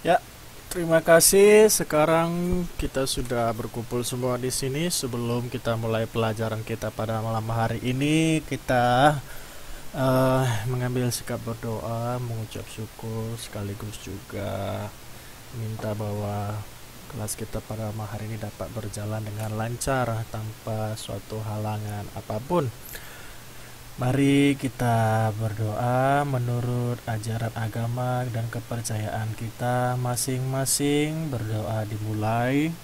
Ya, terima kasih. Sekarang kita sudah berkumpul semua di sini. Sebelum kita mulai pelajaran kita pada malam hari ini, kita mengambil sikap berdoa, mengucap syukur, sekaligus juga minta bahwa kelas kita pada malam hari ini dapat berjalan dengan lancar tanpa suatu halangan apapun. Mari kita berdoa menurut ajaran agama dan kepercayaan kita masing-masing. Berdoa dimulai.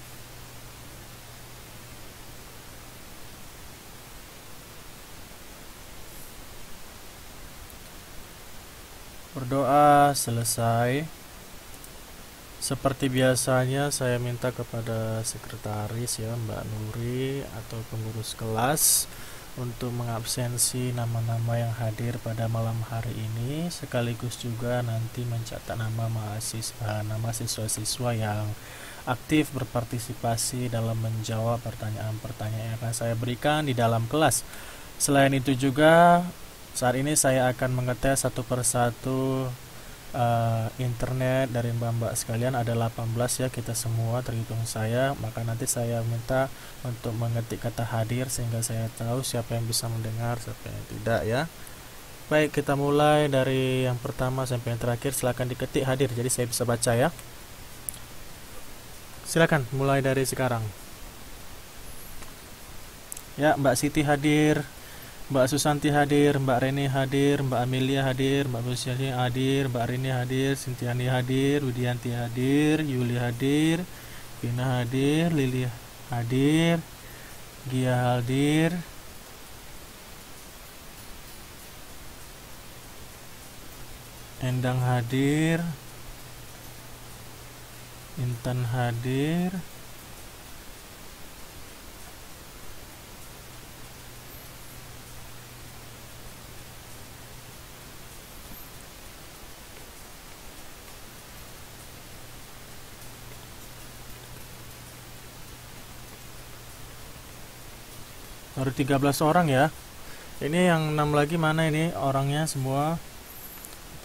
Berdoa selesai. Seperti biasanya saya minta kepada sekretaris ya Mbak Nuri atau pengurus kelas untuk mengabsensi nama-nama yang hadir pada malam hari ini, sekaligus juga nanti mencatat nama mahasiswa, nama siswa-siswa yang aktif berpartisipasi dalam menjawab pertanyaan-pertanyaan yang akan saya berikan di dalam kelas. Selain itu juga saat ini saya akan mengetes satu persatu internet dari mbak-mbak sekalian. Ada 18 ya kita semua terhitung saya, maka nanti saya minta untuk mengetik kata hadir sehingga saya tahu siapa yang bisa mendengar, siapa yang tidak ya. Baik, kita mulai dari yang pertama sampai yang terakhir. Silakan diketik hadir jadi saya bisa baca ya. Silakan mulai dari sekarang. Ya, Mbak Siti hadir, Mbak Susanti hadir, Mbak Reni hadir, Mbak Amelia hadir, Mbak Luciani hadir, Mbak Rini hadir, Sintiani hadir, Widianti hadir, Yuli hadir, Vina hadir, Lili hadir, Gia hadir, Endang hadir, Intan hadir, baru 13 orang ya. Ini yang 6 lagi mana ini orangnya semua?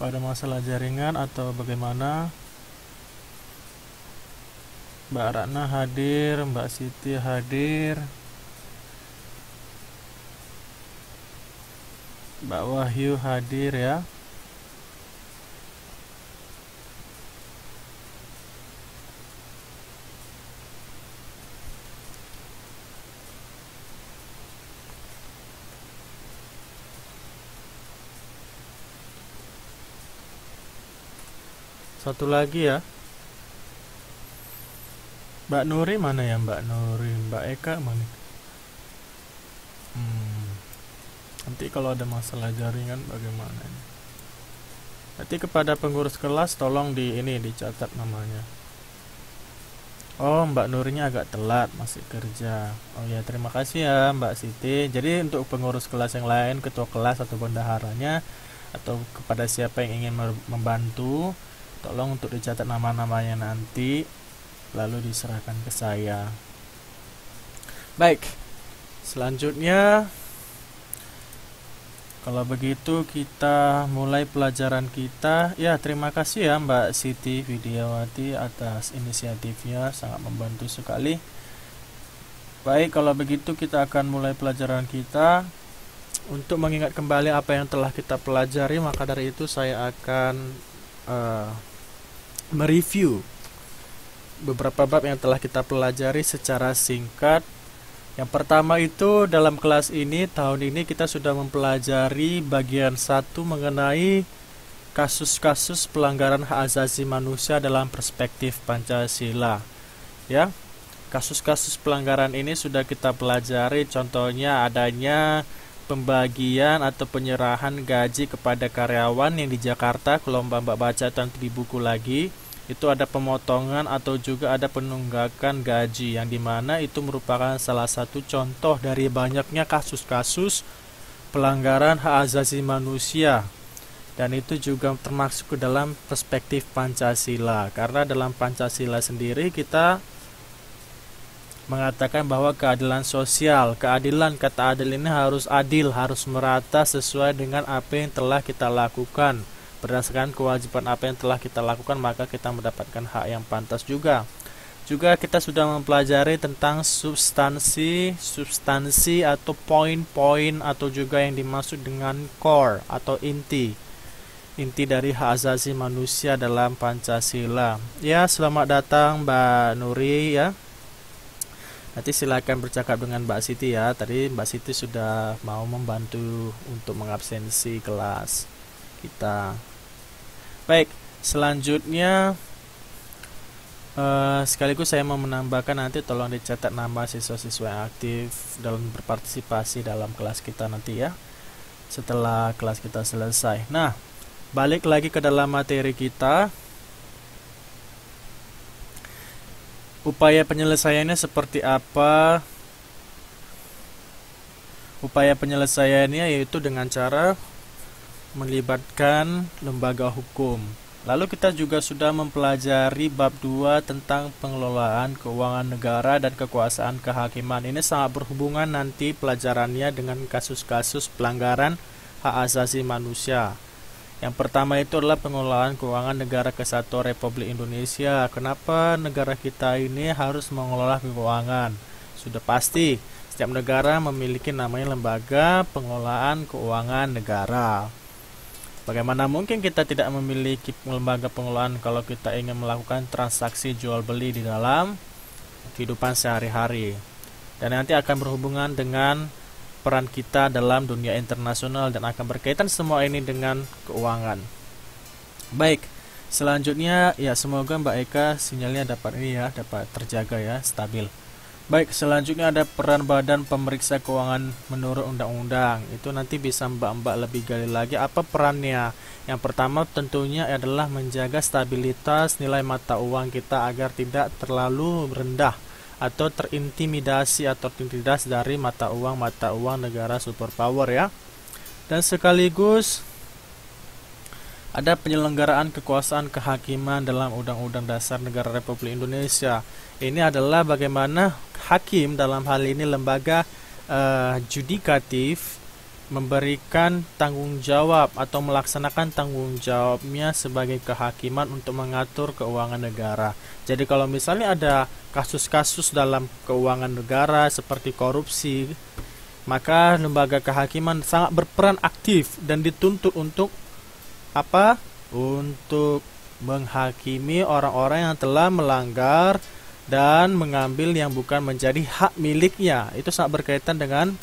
Pada masalah jaringan atau bagaimana? Mbak Ratna hadir, Mbak Siti hadir, Mbak Wahyu hadir ya. Satu lagi ya, Mbak Nuri mana ya? Mbak Nuri, Mbak Eka mana? Nanti kalau ada masalah jaringan bagaimana ini? Nanti kepada pengurus kelas tolong dicatat namanya. Oh, Mbak Nurinya agak telat, masih kerja. Oh ya, terima kasih ya Mbak Siti. Jadi untuk pengurus kelas yang lain, ketua kelas atau bendaharanya, atau kepada siapa yang ingin membantu, tolong untuk dicatat nama-namanya nanti, lalu diserahkan ke saya. Baik, selanjutnya kalau begitu kita mulai pelajaran kita. Ya, terima kasih ya Mbak Siti Widiawati atas inisiatifnya, sangat membantu sekali. Baik, kalau begitu kita akan mulai pelajaran kita. Untuk mengingat kembali apa yang telah kita pelajari, maka dari itu saya akan mereview beberapa bab yang telah kita pelajari secara singkat. Yang pertama itu dalam kelas ini, tahun ini kita sudah mempelajari bagian 1 mengenai kasus-kasus pelanggaran hak asasi manusia dalam perspektif Pancasila. Ya, kasus-kasus pelanggaran ini sudah kita pelajari, contohnya adanya pembagian atau penyerahan gaji kepada karyawan yang di Jakarta. Kalau Mbak baca nanti di buku lagi, itu ada pemotongan atau juga ada penunggakan gaji, yang dimana itu merupakan salah satu contoh dari banyaknya kasus-kasus pelanggaran hak asasi manusia, dan itu juga termasuk ke dalam perspektif Pancasila, karena dalam Pancasila sendiri kita mengatakan bahwa keadilan sosial, kata adil ini harus adil, harus merata sesuai dengan apa yang telah kita lakukan Berdasarkan kewajiban apa yang telah kita lakukan, maka kita mendapatkan hak yang pantas juga. Juga kita sudah mempelajari tentang substansi atau poin-poin atau juga yang dimaksud dengan core atau inti dari hak asasi manusia dalam Pancasila. Ya, selamat datang Mbak Nuri ya. Nanti silakan bercakap dengan Mbak Siti ya. Tadi Mbak Siti sudah mau membantu untuk mengabsensi kelas kita. Baik, selanjutnya sekaligus saya mau menambahkan, nanti tolong dicatat nama siswa-siswa yang aktif dalam berpartisipasi dalam kelas kita nanti ya, setelah kelas kita selesai. Nah, balik lagi ke dalam materi kita. Upaya penyelesaiannya seperti apa? Upaya penyelesaiannya yaitu dengan cara melibatkan lembaga hukum. Lalu kita juga sudah mempelajari bab 2 tentang pengelolaan keuangan negara dan kekuasaan kehakiman. Ini sangat berhubungan nanti pelajarannya dengan kasus-kasus pelanggaran hak asasi manusia. Yang pertama itu adalah pengelolaan keuangan negara kesatuan Republik Indonesia. Kenapa negara kita ini harus mengelola keuangan? Sudah pasti, setiap negara memiliki namanya lembaga pengelolaan keuangan negara. Bagaimana mungkin kita tidak memiliki lembaga pengelolaan kalau kita ingin melakukan transaksi jual beli di dalam kehidupan sehari-hari? Dan nanti akan berhubungan dengan peran kita dalam dunia internasional dan akan berkaitan semua ini dengan keuangan. Baik, selanjutnya ya, semoga Mbak Eka sinyalnya dapat terjaga ya, stabil. Baik, selanjutnya ada peran Badan Pemeriksa Keuangan menurut undang-undang. Itu nanti bisa Mbak lebih gali lagi apa perannya. Yang pertama tentunya adalah menjaga stabilitas nilai mata uang kita agar tidak terlalu rendah atau terintimidasi atau tertindas dari mata uang negara superpower ya. Dan sekaligus ada penyelenggaraan kekuasaan kehakiman dalam Undang-Undang Dasar Negara Republik Indonesia. Ini adalah bagaimana hakim, dalam hal ini lembaga judikatif, memberikan tanggung jawab atau melaksanakan tanggung jawabnya sebagai kehakiman untuk mengatur keuangan negara. Jadi kalau misalnya ada kasus-kasus dalam keuangan negara seperti korupsi, maka lembaga kehakiman sangat berperan aktif dan dituntut untuk apa? Untuk menghakimi orang-orang yang telah melanggar dan mengambil yang bukan menjadi hak miliknya. Itu sangat berkaitan dengan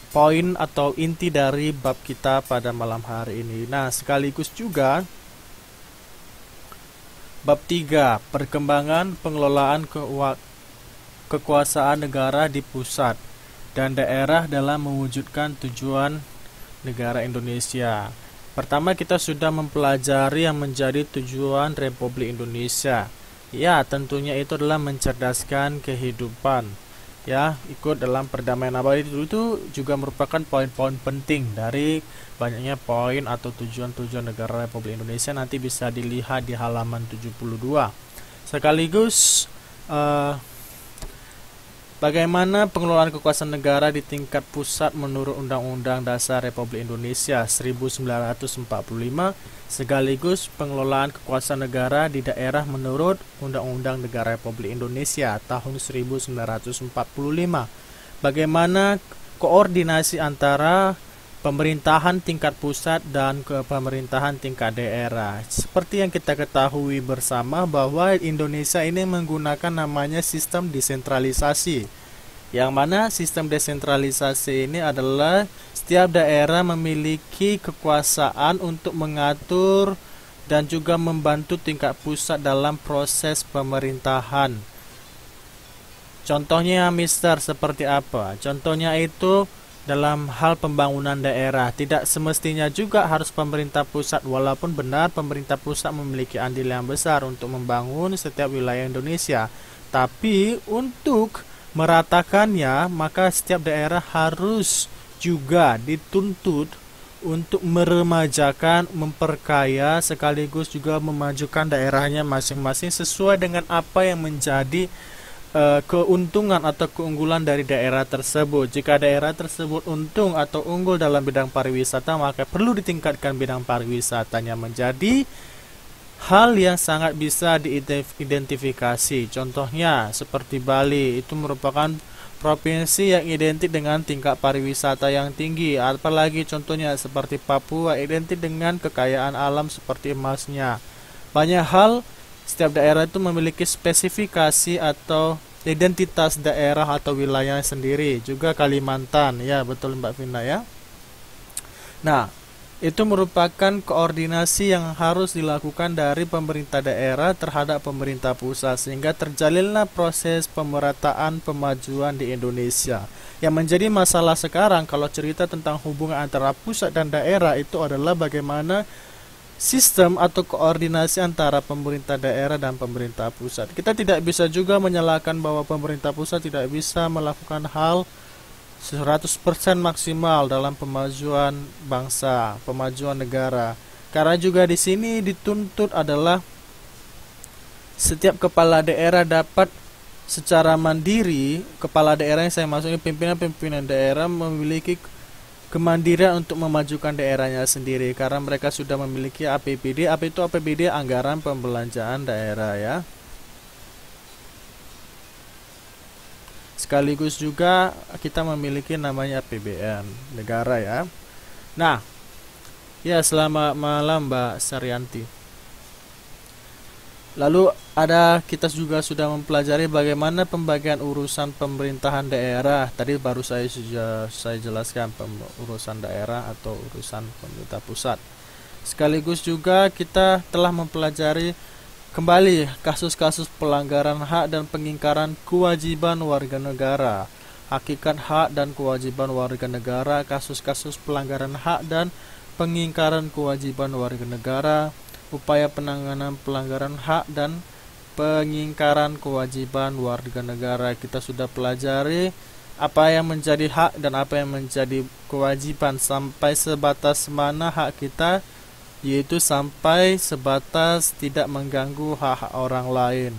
poin atau inti dari bab kita pada malam hari ini. Nah, sekaligus juga bab 3, perkembangan pengelolaan kekuasaan negara di pusat dan daerah dalam mewujudkan tujuan negara Indonesia. Pertama, kita sudah mempelajari yang menjadi tujuan Republik Indonesia. Ya, tentunya itu adalah mencerdaskan kehidupan. Ya, ikut dalam perdamaian abadi itu juga merupakan poin-poin penting dari banyaknya poin atau tujuan-tujuan negara Republik Indonesia. Nanti bisa dilihat di halaman 72. Sekaligus bagaimana pengelolaan kekuasaan negara di tingkat pusat menurut Undang-Undang Dasar Republik Indonesia 1945, sekaligus pengelolaan kekuasaan negara di daerah menurut Undang-Undang Negara Republik Indonesia tahun 1945. Bagaimana koordinasi antara pemerintahan tingkat pusat dan pemerintahan tingkat daerah. Seperti yang kita ketahui bersama bahwa Indonesia ini menggunakan namanya sistem desentralisasi. Yang mana sistem desentralisasi ini adalah setiap daerah memiliki kekuasaan untuk mengatur dan juga membantu tingkat pusat dalam proses pemerintahan. Contohnya Mister seperti apa? Contohnya itu dalam hal pembangunan daerah, tidak semestinya juga harus pemerintah pusat, walaupun benar pemerintah pusat memiliki andil yang besar untuk membangun setiap wilayah Indonesia. Tapi untuk meratakannya, maka setiap daerah harus juga dituntut untuk meremajakan, memperkaya, sekaligus juga memajukan daerahnya masing-masing sesuai dengan apa yang menjadi keuntungan atau keunggulan dari daerah tersebut. Jika daerah tersebut untung atau unggul dalam bidang pariwisata, maka perlu ditingkatkan bidang pariwisatanya menjadi hal yang sangat bisa diidentifikasi. Contohnya seperti Bali, itu merupakan provinsi yang identik dengan tingkat pariwisata yang tinggi. Apalagi contohnya seperti Papua, identik dengan kekayaan alam seperti emasnya. Banyak hal, setiap daerah itu memiliki spesifikasi atau identitas daerah atau wilayah sendiri. Juga Kalimantan, ya betul Mbak Vina ya. Nah, itu merupakan koordinasi yang harus dilakukan dari pemerintah daerah terhadap pemerintah pusat, sehingga terjalinlah proses pemerataan pemajuan di Indonesia. Yang menjadi masalah sekarang kalau cerita tentang hubungan antara pusat dan daerah itu adalah bagaimana sistem atau koordinasi antara pemerintah daerah dan pemerintah pusat. Kita tidak bisa juga menyalahkan bahwa pemerintah pusat tidak bisa melakukan hal 100% maksimal dalam pemajuan bangsa, pemajuan negara. Karena juga di sini dituntut adalah setiap kepala daerah dapat secara mandiri, kepala daerah yang saya maksudnya pimpinan-pimpinan daerah memiliki kemandirian untuk memajukan daerahnya sendiri karena mereka sudah memiliki APBD. Apa itu APBD? Anggaran Pembelanjaan Daerah ya. Sekaligus juga kita memiliki namanya APBN negara ya. Nah, ya selamat malam Mbak Saryanti. Lalu kita juga sudah mempelajari bagaimana pembagian urusan pemerintahan daerah. Tadi baru saya jelaskan urusan daerah atau urusan pemerintah pusat. Sekaligus juga kita telah mempelajari kembali kasus-kasus pelanggaran hak dan pengingkaran kewajiban warga negara. Hakikat hak dan kewajiban warga negara, kasus-kasus pelanggaran hak dan pengingkaran kewajiban warga negara, upaya penanganan pelanggaran hak dan pengingkaran kewajiban warga negara. Kita sudah pelajari apa yang menjadi hak dan apa yang menjadi kewajiban, sampai sebatas mana hak kita, yaitu sampai sebatas tidak mengganggu hak orang lain.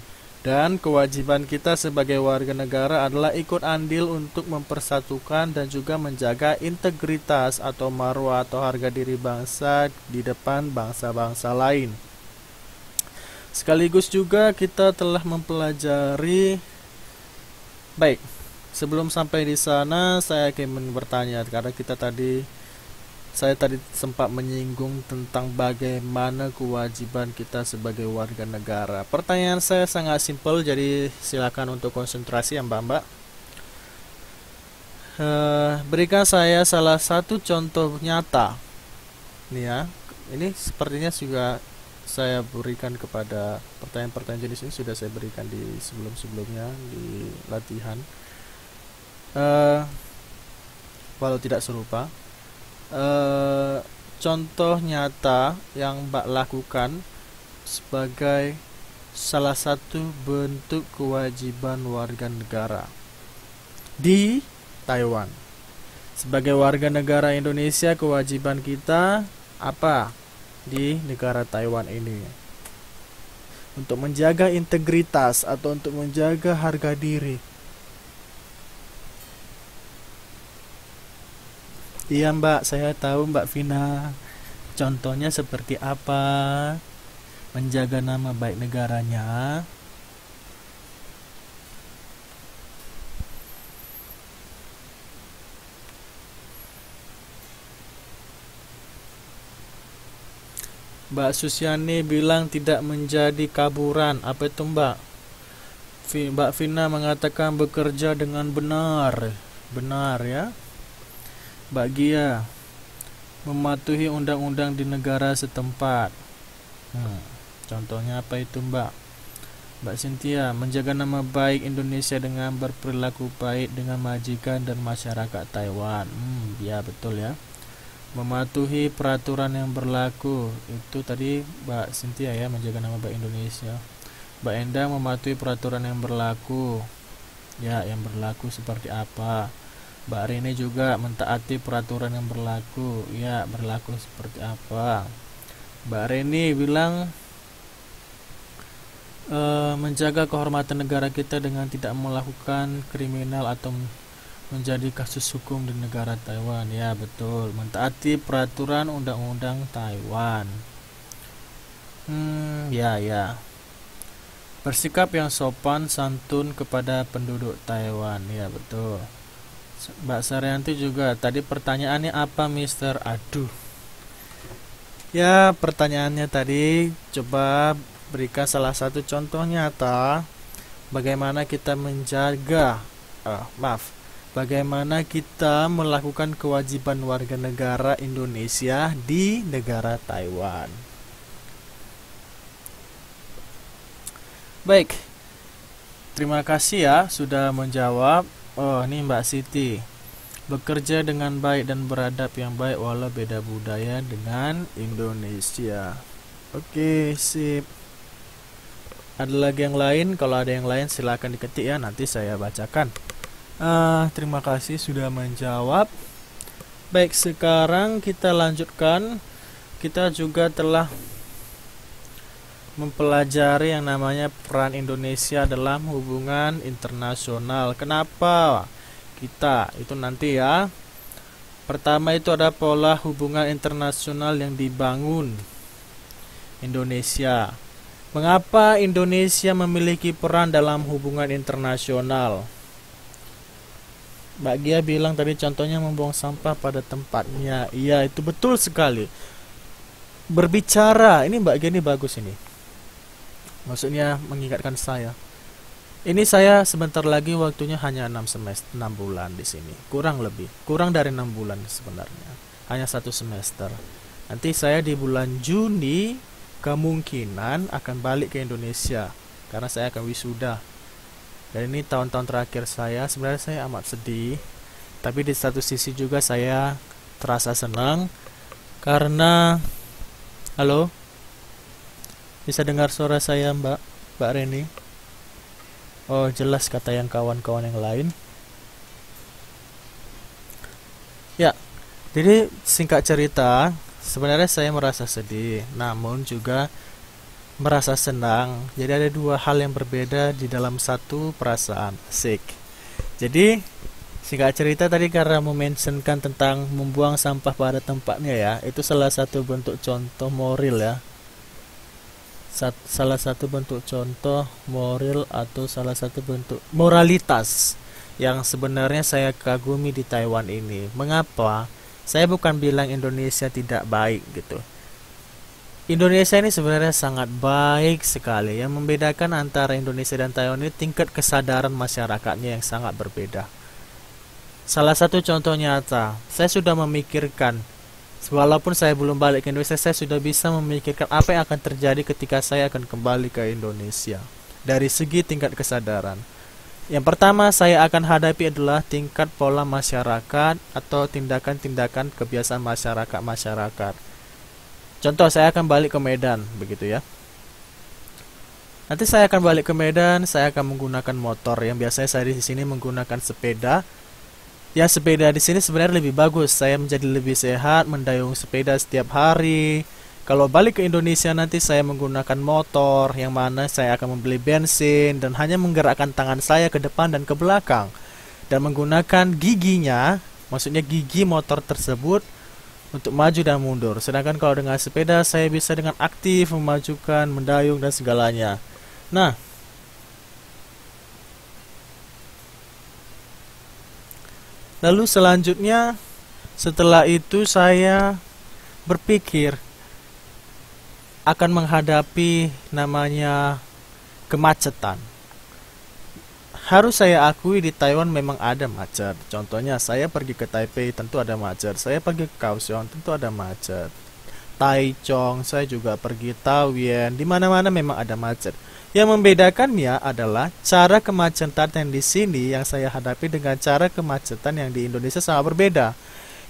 Dan kewajiban kita sebagai warga negara adalah ikut andil untuk mempersatukan dan juga menjaga integritas atau marwah atau harga diri bangsa di depan bangsa-bangsa lain. Sekaligus juga kita telah mempelajari. Baik, sebelum sampai di sana saya ingin bertanya, karena saya tadi sempat menyinggung tentang bagaimana kewajiban kita sebagai warga negara. Pertanyaan saya sangat simpel, jadi silakan untuk konsentrasi ya Mbak-mbak. Berikan saya salah satu contoh nyata. Nih ya, ini sepertinya juga saya berikan kepada pertanyaan-pertanyaan jenis ini sudah saya berikan di sebelum-sebelumnya di latihan. Walau tidak serupa. Contoh nyata yang Mbak lakukan sebagai salah satu bentuk kewajiban warga negara di Taiwan. Sebagai warga negara Indonesia, kewajiban kita apa di negara Taiwan ini? Untuk menjaga integritas atau untuk menjaga harga diri. Iya Mbak, saya tahu Mbak Vina. Contohnya seperti apa? Menjaga nama baik negaranya. Mbak Susiani bilang tidak menjadi kaburan. Apa itu Mbak? Mbak Vina mengatakan bekerja dengan benar. Benar ya. Mbak Gia, mematuhi undang-undang di negara setempat. Contohnya apa itu Mbak? Mbak Cynthia, menjaga nama baik Indonesia dengan berperilaku baik dengan majikan dan masyarakat Taiwan. Ya betul ya. Mematuhi peraturan yang berlaku. Itu tadi Mbak Cynthia ya, menjaga nama baik Indonesia. Mbak Endang, mematuhi peraturan yang berlaku. Ya, yang berlaku seperti apa? Mbak Rini juga mentaati peraturan yang berlaku. Ya, berlaku seperti apa? Mbak Rini bilang menjaga kehormatan negara kita dengan tidak melakukan kriminal atau menjadi kasus hukum di negara Taiwan. Ya, betul. Mentaati peraturan undang-undang Taiwan. Ya. Bersikap yang sopan santun kepada penduduk Taiwan. Ya, betul. Mbak Saryanti juga. Tadi pertanyaannya apa, Mister? Aduh. Ya, pertanyaannya tadi coba berikan salah satu contoh nyata bagaimana kita menjaga bagaimana kita melakukan kewajiban warga negara Indonesia di negara Taiwan. Baik, terima kasih ya sudah menjawab. Oh, ini Mbak Siti. Bekerja dengan baik dan beradab yang baik walau beda budaya dengan Indonesia. Oke, sip. Ada lagi yang lain? Kalau ada yang lain silakan diketik ya, nanti saya bacakan. Terima kasih sudah menjawab. Baik, sekarang kita lanjutkan. Kita juga telah mempelajari yang namanya peran Indonesia dalam hubungan internasional. Kenapa kita itu nanti ya. Pertama itu ada pola hubungan internasional yang dibangun Indonesia. Mengapa Indonesia memiliki peran dalam hubungan internasional? Mbak Gia bilang tadi contohnya membuang sampah pada tempatnya. Iya, itu betul sekali. Berbicara, ini Mbak Gia ini bagus ini. Maksudnya mengingatkan saya. Ini saya sebentar lagi waktunya hanya 6 bulan di sini. Kurang dari 6 bulan sebenarnya. Hanya 1 semester. Nanti saya di bulan Juni kemungkinan akan balik ke Indonesia karena saya akan wisuda. Dan ini tahun-tahun terakhir saya. Sebenarnya saya amat sedih, tapi di satu sisi juga saya terasa senang karena halo, bisa dengar suara saya Mbak Reni? Oh, jelas kata yang kawan-kawan yang lain. Ya, jadi singkat cerita, sebenarnya saya merasa sedih, namun juga merasa senang. Jadi ada dua hal yang berbeda di dalam satu perasaan. Asik. Jadi singkat cerita tadi karena mementionkan tentang membuang sampah pada tempatnya ya, itu salah satu bentuk contoh moral ya. Salah satu bentuk contoh moral atau salah satu bentuk moralitas yang sebenarnya saya kagumi di Taiwan ini. Mengapa? Saya bukan bilang Indonesia tidak baik gitu. Indonesia ini sebenarnya sangat baik sekali. Yang membedakan antara Indonesia dan Taiwan ini tingkat kesadaran masyarakatnya yang sangat berbeda. Salah satu contoh nyata, saya sudah memikirkan, walaupun saya belum balik ke Indonesia, saya sudah bisa memikirkan apa yang akan terjadi ketika saya akan kembali ke Indonesia. Dari segi tingkat kesadaran. Yang pertama saya akan hadapi adalah tingkat pola masyarakat atau tindakan-tindakan kebiasaan masyarakat. Contoh, saya akan balik ke Medan, begitu ya. Nanti saya akan balik ke Medan, saya akan menggunakan motor. Yang biasanya saya di sini menggunakan sepeda. Ya, sepeda di sini sebenarnya lebih bagus. Saya menjadi lebih sehat, mendayung sepeda setiap hari. Kalau balik ke Indonesia nanti saya menggunakan motor, yang mana saya akan membeli bensin dan hanya menggerakkan tangan saya ke depan dan ke belakang. Dan menggunakan giginya, maksudnya gigi motor tersebut, untuk maju dan mundur. Sedangkan kalau dengan sepeda saya bisa dengan aktif memajukan, mendayung dan segalanya. Nah, lalu selanjutnya setelah itu saya berpikir akan menghadapi namanya kemacetan. Harus saya akui di Taiwan memang ada macet. Contohnya saya pergi ke Taipei tentu ada macet. Saya pergi ke Kaohsiung tentu ada macet. Taichung saya juga pergi Taoyuan. Di mana-mana memang ada macet. Yang membedakannya adalah cara kemacetan yang di sini yang saya hadapi dengan cara kemacetan yang di Indonesia sangat berbeda.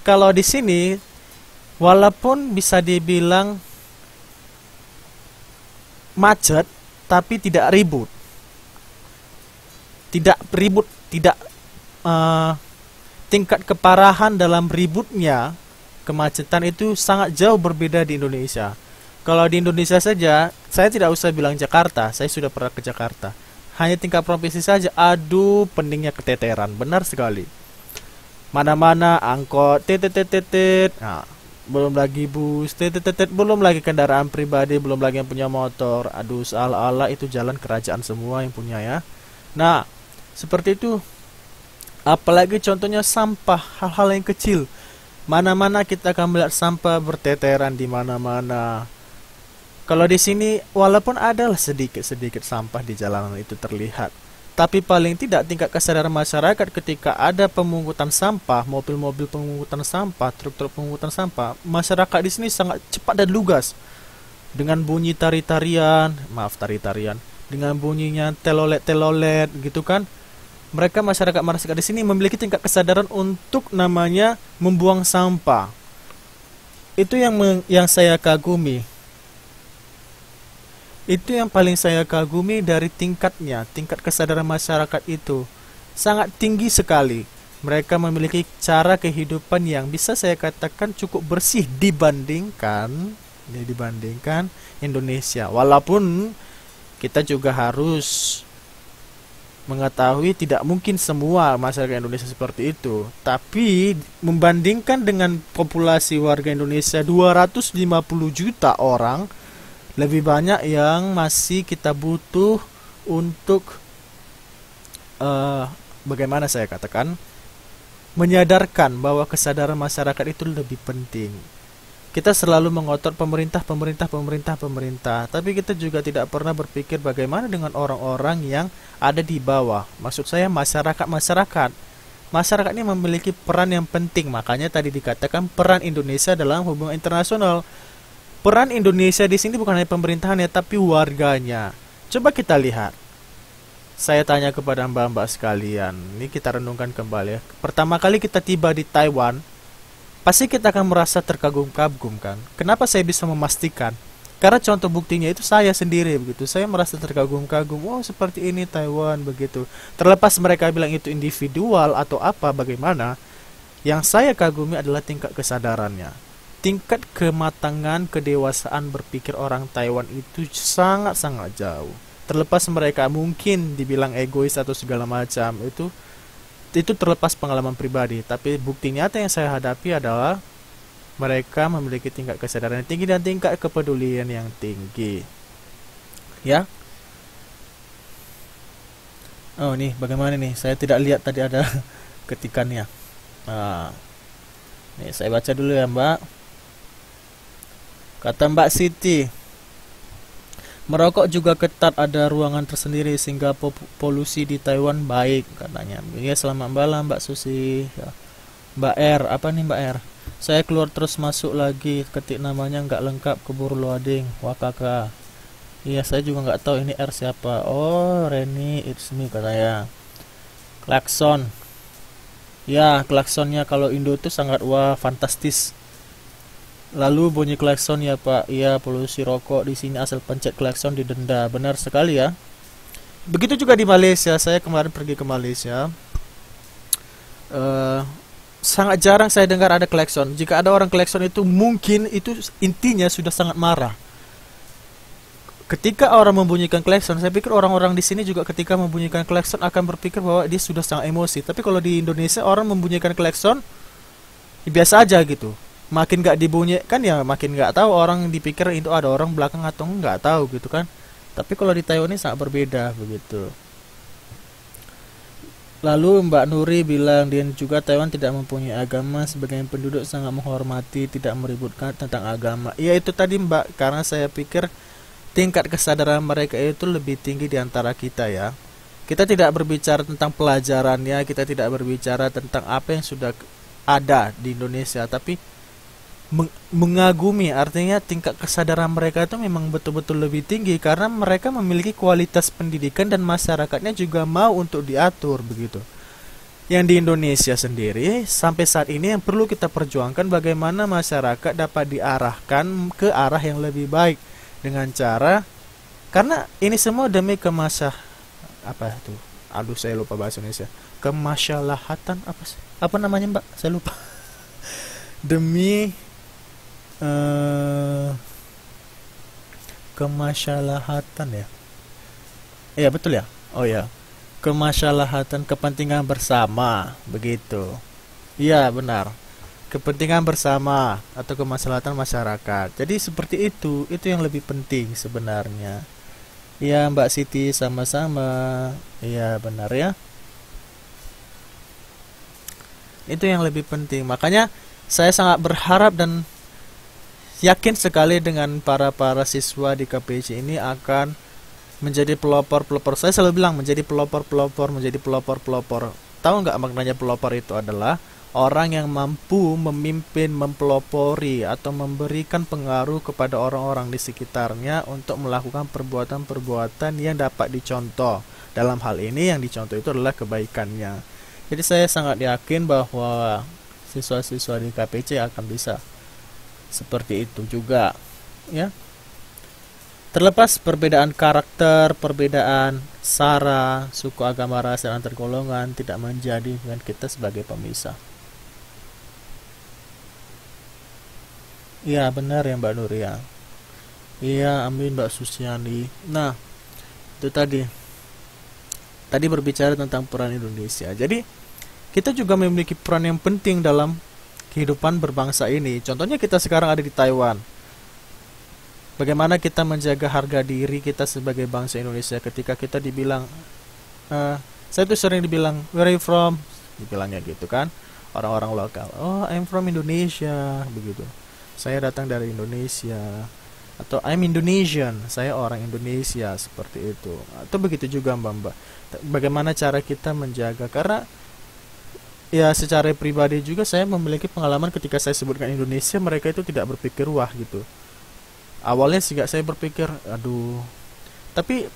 Kalau di sini walaupun bisa dibilang macet tapi tidak ribut. Tingkat keparahan dalam ributnya kemacetan itu sangat jauh berbeda di Indonesia. Kalau di Indonesia saja, saya tidak usah bilang Jakarta, saya sudah pernah ke Jakarta. Hanya tingkat provinsi saja, aduh, peningnya keteteran, benar sekali. Mana-mana angkot, titit, nah, belum lagi bus, titit, belum lagi kendaraan pribadi, belum lagi yang punya motor. Aduh, seolah-olah itu jalan kerajaan semua yang punya ya. Nah, seperti itu. Apalagi contohnya sampah, hal-hal yang kecil. Mana-mana kita akan melihat sampah berteteran di mana-mana. Kalau di sini walaupun adalah sedikit-sedikit sampah di jalanan itu terlihat, tapi paling tidak tingkat kesadaran masyarakat ketika ada pemungutan sampah, mobil-mobil pemungutan sampah, truk-truk pemungutan sampah, masyarakat di sini sangat cepat dan lugas. Dengan bunyi tari-tarian, dengan bunyinya telolet-telolet gitu kan. Mereka masyarakat di sini memiliki tingkat kesadaran untuk namanya membuang sampah. Itu yang saya kagumi. Itu yang paling saya kagumi dari tingkat kesadaran masyarakat itu. Sangat tinggi sekali. Mereka memiliki cara kehidupan yang bisa saya katakan cukup bersih dibandingkan Indonesia. Walaupun kita juga harus mengetahui tidak mungkin semua masyarakat Indonesia seperti itu. Tapi membandingkan dengan populasi warga Indonesia 250 juta orang, lebih banyak yang masih kita butuh untuk bagaimana saya katakan, menyadarkan bahwa kesadaran masyarakat itu lebih penting. Kita selalu mengotot pemerintah, tapi kita juga tidak pernah berpikir bagaimana dengan orang-orang yang ada di bawah. Maksud saya masyarakat. Masyarakat ini memiliki peran yang penting, makanya tadi dikatakan peran Indonesia dalam hubungan internasional. Peran Indonesia di sini bukan hanya pemerintahannya, tapi warganya. Coba kita lihat. Saya tanya kepada mbak-mbak sekalian, ini kita renungkan kembali ya. Pertama kali kita tiba di Taiwan, pasti kita akan merasa terkagum-kagum kan. Kenapa saya bisa memastikan? Karena contoh buktinya itu saya sendiri begitu. Saya merasa terkagum-kagum. Oh, seperti ini Taiwan begitu. Terlepas mereka bilang itu individual atau apa bagaimana, yang saya kagumi adalah tingkat kesadarannya. Tingkat kematangan, kedewasaan berpikir orang Taiwan itu sangat-sangat jauh. Terlepas mereka mungkin dibilang egois atau segala macam, itu terlepas pengalaman pribadi, tapi bukti nyata yang saya hadapi adalah mereka memiliki tingkat kesadaran yang tinggi dan tingkat kepedulian yang tinggi. Ya. Oh, nih bagaimana nih? Saya tidak lihat tadi ada ketikannya. Nah, nih saya baca dulu ya, Mbak. Kata Mbak Siti, merokok juga ketat, ada ruangan tersendiri sehingga polusi di Taiwan baik katanya. Ya, selamat malam Mbak Susi. Ya. Mbak R, apa nih Mbak R? Saya keluar terus masuk lagi, ketik namanya nggak lengkap, keburu loading. Wah kakak. Iya, saya juga nggak tahu ini R siapa. Oh, Reni, it's me katanya. Klakson. Ya, klaksonnya kalau Indo itu sangat wah fantastis. Lalu bunyi klakson ya Pak. Iya, polusi rokok di sini asal pencet klakson didenda. Benar sekali ya. Begitu juga di Malaysia. Saya kemarin pergi ke Malaysia. Sangat jarang saya dengar ada klakson. Jika ada orang klakson itu mungkin itu intinya sudah sangat marah. Ketika orang membunyikan klakson, saya pikir orang-orang di sini juga ketika membunyikan klakson akan berpikir bahwa dia sudah sangat emosi. Tapi kalau di Indonesia orang membunyikan klakson ya biasa aja gitu. Makin gak dibunyikan ya makin gak tahu, orang dipikir itu ada orang belakang atau nggak tahu gitu kan. Tapi kalau di Taiwan ini sangat berbeda begitu. Lalu Mbak Nuri bilang dia juga Taiwan tidak mempunyai agama, sebagian penduduk sangat menghormati, tidak meributkan tentang agama. Ya itu tadi Mbak, karena saya pikir tingkat kesadaran mereka itu lebih tinggi di antara kita ya. Kita tidak berbicara tentang pelajarannya, kita tidak berbicara tentang apa yang sudah ada di Indonesia, tapi mengagumi, artinya tingkat kesadaran mereka itu memang betul-betul lebih tinggi karena mereka memiliki kualitas pendidikan dan masyarakatnya juga mau untuk diatur begitu. Yang di Indonesia sendiri sampai saat ini yang perlu kita perjuangkan bagaimana masyarakat dapat diarahkan ke arah yang lebih baik dengan cara, karena ini semua demi apa itu? Aduh, saya lupa bahasa Indonesia. Kemaslahatan apa sih? Apa namanya, Mbak? Saya lupa. Demi Kemaslahatan ya. Iya betul ya. Oh ya, kemaslahatan kepentingan bersama begitu. Iya benar. Kepentingan bersama atau kemaslahatan masyarakat. Jadi seperti itu yang lebih penting sebenarnya. Iya Mbak Siti sama-sama. Iya benar ya. Itu yang lebih penting. Makanya saya sangat berharap dan yakin sekali dengan para siswa di KPC ini akan menjadi pelopor-pelopor. Saya selalu bilang menjadi pelopor-pelopor, menjadi pelopor-pelopor. Tahu nggak maknanya pelopor itu adalah orang yang mampu memimpin, mempelopori atau memberikan pengaruh kepada orang-orang di sekitarnya untuk melakukan perbuatan-perbuatan yang dapat dicontoh. Dalam hal ini yang dicontoh itu adalah kebaikannya. Jadi saya sangat yakin bahwa siswa-siswa di KPC akan bisa seperti itu juga, ya. Terlepas perbedaan karakter, perbedaan sara, suku, agama, ras, dan antar golongan tidak menjadi dengan kita sebagai pemisah. Iya benar ya Mbak Nur ya. Iya amin Mbak Susiani. Nah itu tadi berbicara tentang peran Indonesia. Jadi kita juga memiliki peran yang penting dalam kehidupan berbangsa ini. Contohnya kita sekarang ada di Taiwan. Bagaimana kita menjaga harga diri kita sebagai bangsa Indonesia ketika kita dibilang, saya tuh sering dibilang, where are you from? Dibilangnya gitu kan, orang-orang lokal. Oh, I'm from Indonesia, begitu. Saya datang dari Indonesia. Atau I'm Indonesian, saya orang Indonesia, seperti itu. Atau begitu juga Mbak. Bagaimana cara kita menjaga? Karena ya secara pribadi juga saya memiliki pengalaman ketika saya sebutkan Indonesia, mereka itu tidak berpikir wah gitu. Awalnya sih saya berpikir, aduh. Tapi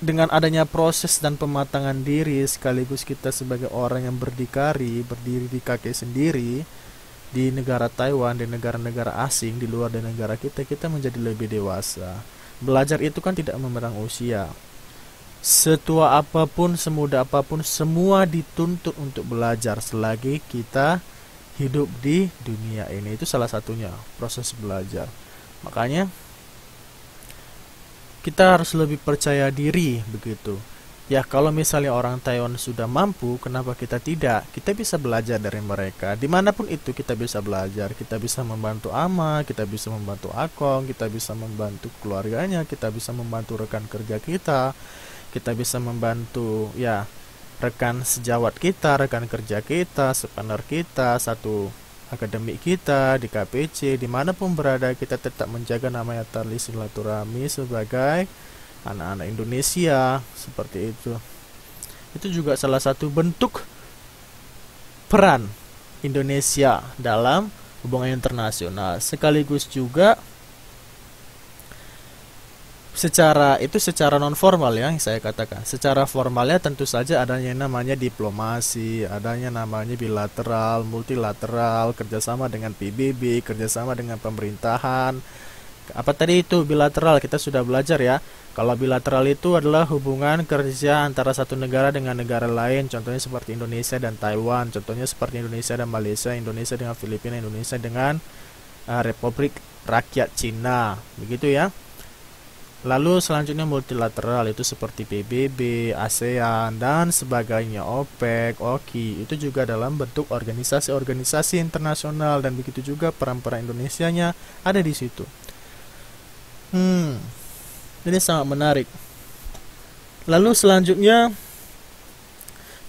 dengan adanya proses dan pematangan diri sekaligus kita sebagai orang yang berdikari, berdiri di kaki sendiri di negara Taiwan, di negara-negara asing di luar dari negara kita, kita menjadi lebih dewasa. Belajar itu kan tidak memandang usia. Setua apapun, semuda apapun, semua dituntut untuk belajar selagi kita hidup di dunia ini. Itu salah satunya, proses belajar. Makanya kita harus lebih percaya diri begitu. Ya kalau misalnya orang Taiwan sudah mampu, kenapa kita tidak? Kita bisa belajar dari mereka. Dimanapun itu kita bisa belajar. Kita bisa membantu ama, kita bisa membantu akong, kita bisa membantu keluarganya, kita bisa membantu rekan kerja kita. Kita bisa membantu ya rekan sejawat kita, rekan kerja kita, sepaner kita, satu akademik kita di KPC, dimanapun berada kita tetap menjaga namanya tali silaturahmi sebagai anak-anak Indonesia, seperti itu. Itu juga salah satu bentuk peran Indonesia dalam hubungan internasional, sekaligus juga secara non formal ya yang saya katakan. Secara formalnya tentu saja adanya yang namanya diplomasi, adanya namanya bilateral, multilateral, kerjasama dengan PBB, kerjasama dengan pemerintahan. Apa tadi itu bilateral? Kita sudah belajar ya. Kalau bilateral itu adalah hubungan kerja antara satu negara dengan negara lain. Contohnya seperti Indonesia dan Taiwan. Contohnya seperti Indonesia dan Malaysia, Indonesia dengan Filipina, Indonesia dengan Republik Rakyat Cina. Begitu ya. Lalu selanjutnya multilateral itu seperti PBB, ASEAN dan sebagainya, OPEC, OKI. Itu juga dalam bentuk organisasi-organisasi internasional dan begitu juga peran-peran Indonesianya ada di situ. Ini sangat menarik. Lalu selanjutnya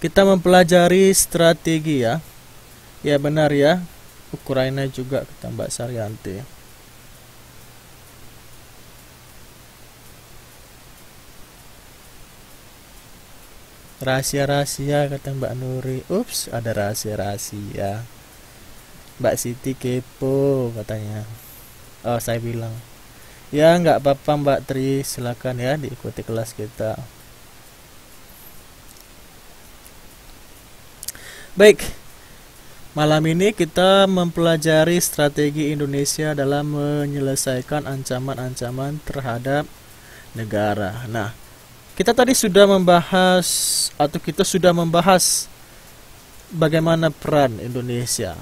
kita mempelajari strategi ya. Ya benar ya. Ukraina juga kata Mbak Saryanti. Rahasia-rahasia kata Mbak Nuri. Ups, ada rahasia-rahasia. Mbak Siti kepo katanya. Oh, saya bilang. Ya, nggak apa-apa Mbak Tri, silakan ya diikuti kelas kita. Baik. Malam ini kita mempelajari strategi Indonesia dalam menyelesaikan ancaman-ancaman terhadap negara. Nah, kita tadi sudah membahas atau kita sudah membahas bagaimana peran Indonesia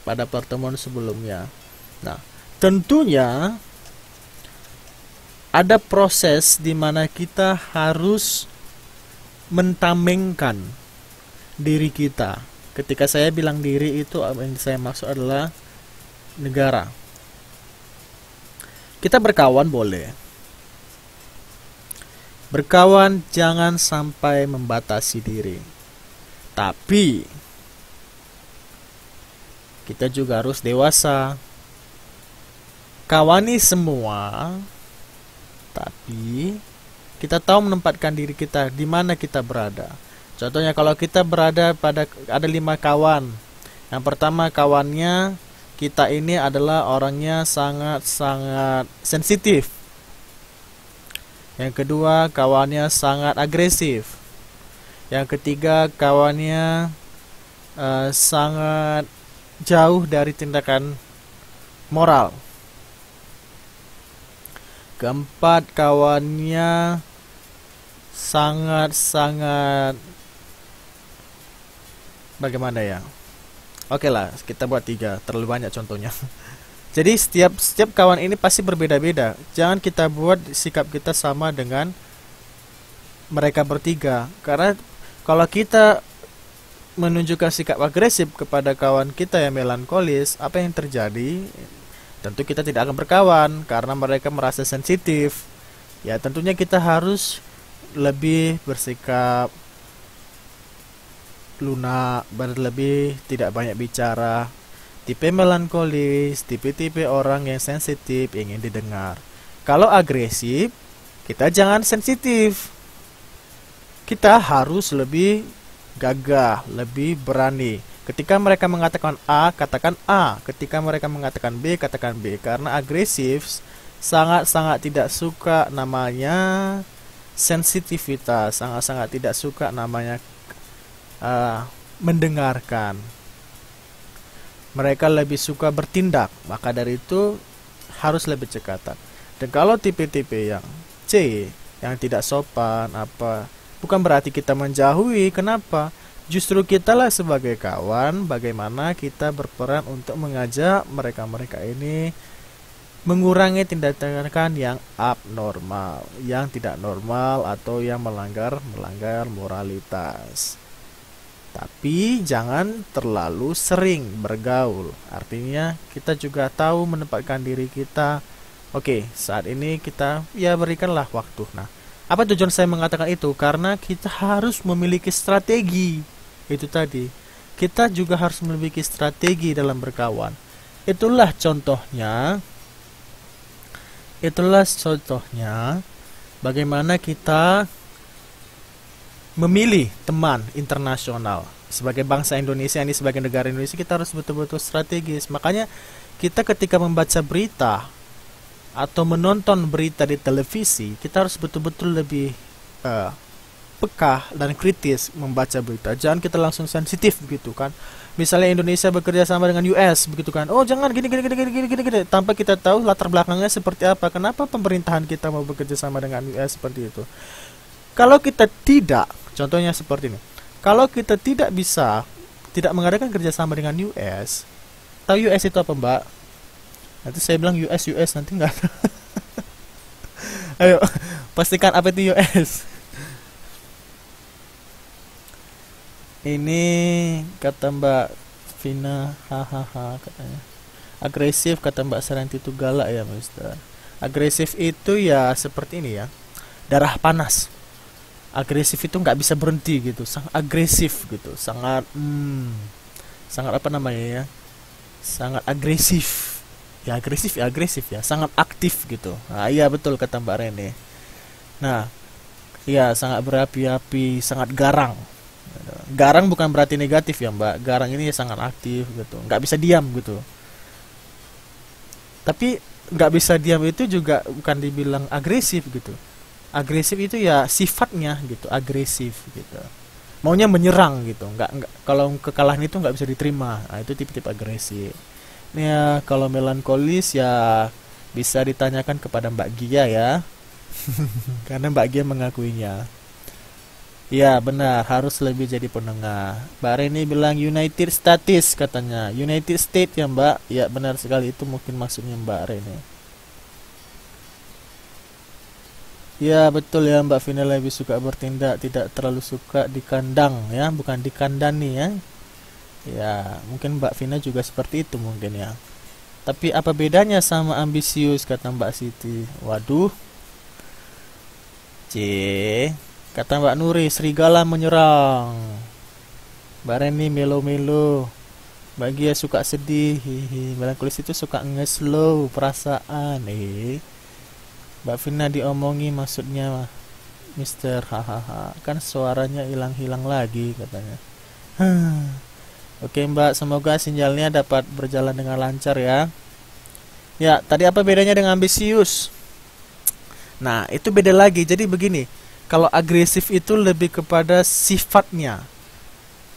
pada pertemuan sebelumnya. Nah, tentunya ada proses di mana kita harus mentamengkan diri kita. Ketika saya bilang diri itu, apa yang saya maksud adalah negara. Kita berkawan boleh. Berkawan jangan sampai membatasi diri. Tapi kita juga harus dewasa. Kawani semua, tapi kita tahu menempatkan diri kita di mana kita berada. Contohnya kalau kita berada pada ada 5 kawan. Yang pertama, kawannya kita ini adalah orangnya sangat-sangat sensitif. Yang kedua, kawannya sangat agresif. Yang ketiga, kawannya sangat jauh dari tindakan moral. Keempat, kawannya sangat-sangat bagaimana ya? Oke lah, kita buat 3, terlalu banyak contohnya. Jadi setiap kawan ini pasti berbeda-beda. Jangan kita buat sikap kita sama dengan mereka bertiga. Karena kalau kita menunjukkan sikap agresif kepada kawan kita yang melankolis, apa yang terjadi? Tentu kita tidak akan berkawan karena mereka merasa sensitif. Ya, tentunya kita harus lebih bersikap lunak, lebih tidak banyak bicara. Tipe melankolis, tipe-tipe orang yang sensitif, ingin didengar. Kalau agresif, kita jangan sensitif. Kita harus lebih gagah, lebih berani. Ketika mereka mengatakan A, katakan A. Ketika mereka mengatakan B, katakan B. Karena agresif sangat-sangat tidak suka namanya sensitivitas, sangat-sangat tidak suka namanya mendengarkan. Mereka lebih suka bertindak, maka dari itu harus lebih cekatan. Dan kalau tipe-tipe yang C, yang tidak sopan, bukan berarti kita menjauhi. Kenapa? Justru kitalah sebagai kawan, bagaimana kita berperan untuk mengajak mereka-mereka ini mengurangi tindakan yang abnormal, yang tidak normal atau yang melanggar moralitas. Tapi jangan terlalu sering bergaul. Artinya kita juga tahu menempatkan diri kita. Oke, saat ini kita berikanlah waktu. Nah, apa tujuan saya mengatakan itu? Karena kita harus memiliki strategi. Itu tadi. Kita juga harus memiliki strategi dalam berkawan. Itulah contohnya bagaimana kita memilih teman internasional. Sebagai bangsa Indonesia ini, sebagai negara Indonesia, kita harus betul-betul strategis. Makanya kita ketika membaca berita atau menonton berita di televisi, kita harus betul-betul lebih peka dan kritis membaca berita. Jangan kita langsung sensitif begitu kan. Misalnya Indonesia bekerja sama dengan US begitu kan. Oh, jangan gini tanpa kita tahu latar belakangnya seperti apa. Kenapa pemerintahan kita mau bekerja sama dengan US seperti itu? Kalau kita tidak, contohnya seperti ini. Kalau kita tidak mengadakan kerjasama dengan US, tahu US itu apa, Mbak? Nanti saya bilang US nanti nggak. Ayo, pastikan apa itu US. Ini kata Mbak Vina, hahaha katanya. Agresif kata Mbak Saranti itu galak ya, Mister. Agresif itu ya seperti ini ya. Darah panas. Agresif itu nggak bisa berhenti gitu, sangat agresif gitu, sangat apa namanya ya, sangat agresif ya, sangat aktif gitu. Nah, iya betul kata Mbak Rene. Nah, iya sangat berapi-api, sangat garang. Garang bukan berarti negatif ya Mbak, garang ini ya sangat aktif gitu, nggak bisa diam gitu. Tapi nggak bisa diam itu juga bukan dibilang agresif gitu. Agresif itu ya sifatnya gitu, agresif gitu. Maunya menyerang gitu, nggak kalau kekalahan itu nggak bisa diterima. Nah, itu tipe-tipe agresif. Ini ya kalau melankolis ya bisa ditanyakan kepada Mbak Gia ya, karena Mbak Gia mengakuinya. Ya benar, harus lebih jadi penengah. Mbak Reni bilang United States katanya, United States ya Mbak. Ya benar sekali, itu mungkin maksudnya Mbak Reni. Ya betul ya, Mbak Vina lebih suka bertindak, tidak terlalu suka dikandang ya, bukan dikandani ya. Ya, mungkin Mbak Vina juga seperti itu mungkin ya. Tapi apa bedanya sama ambisius, kata Mbak Siti? Waduh, C. Kata Mbak Nuri, serigala menyerang. Mbak Reni melo-melo. Mbak Gia suka sedih. Hihi. Melankolis itu suka nge-slow perasaan. Mbak Vina diomongin maksudnya Mister, hahaha. Kan suaranya hilang-hilang lagi katanya. Oke Mbak, semoga sinyalnya dapat berjalan dengan lancar ya. Ya, tadi apa bedanya dengan ambisius? Nah, itu beda lagi. Jadi begini, kalau agresif itu lebih kepada sifatnya.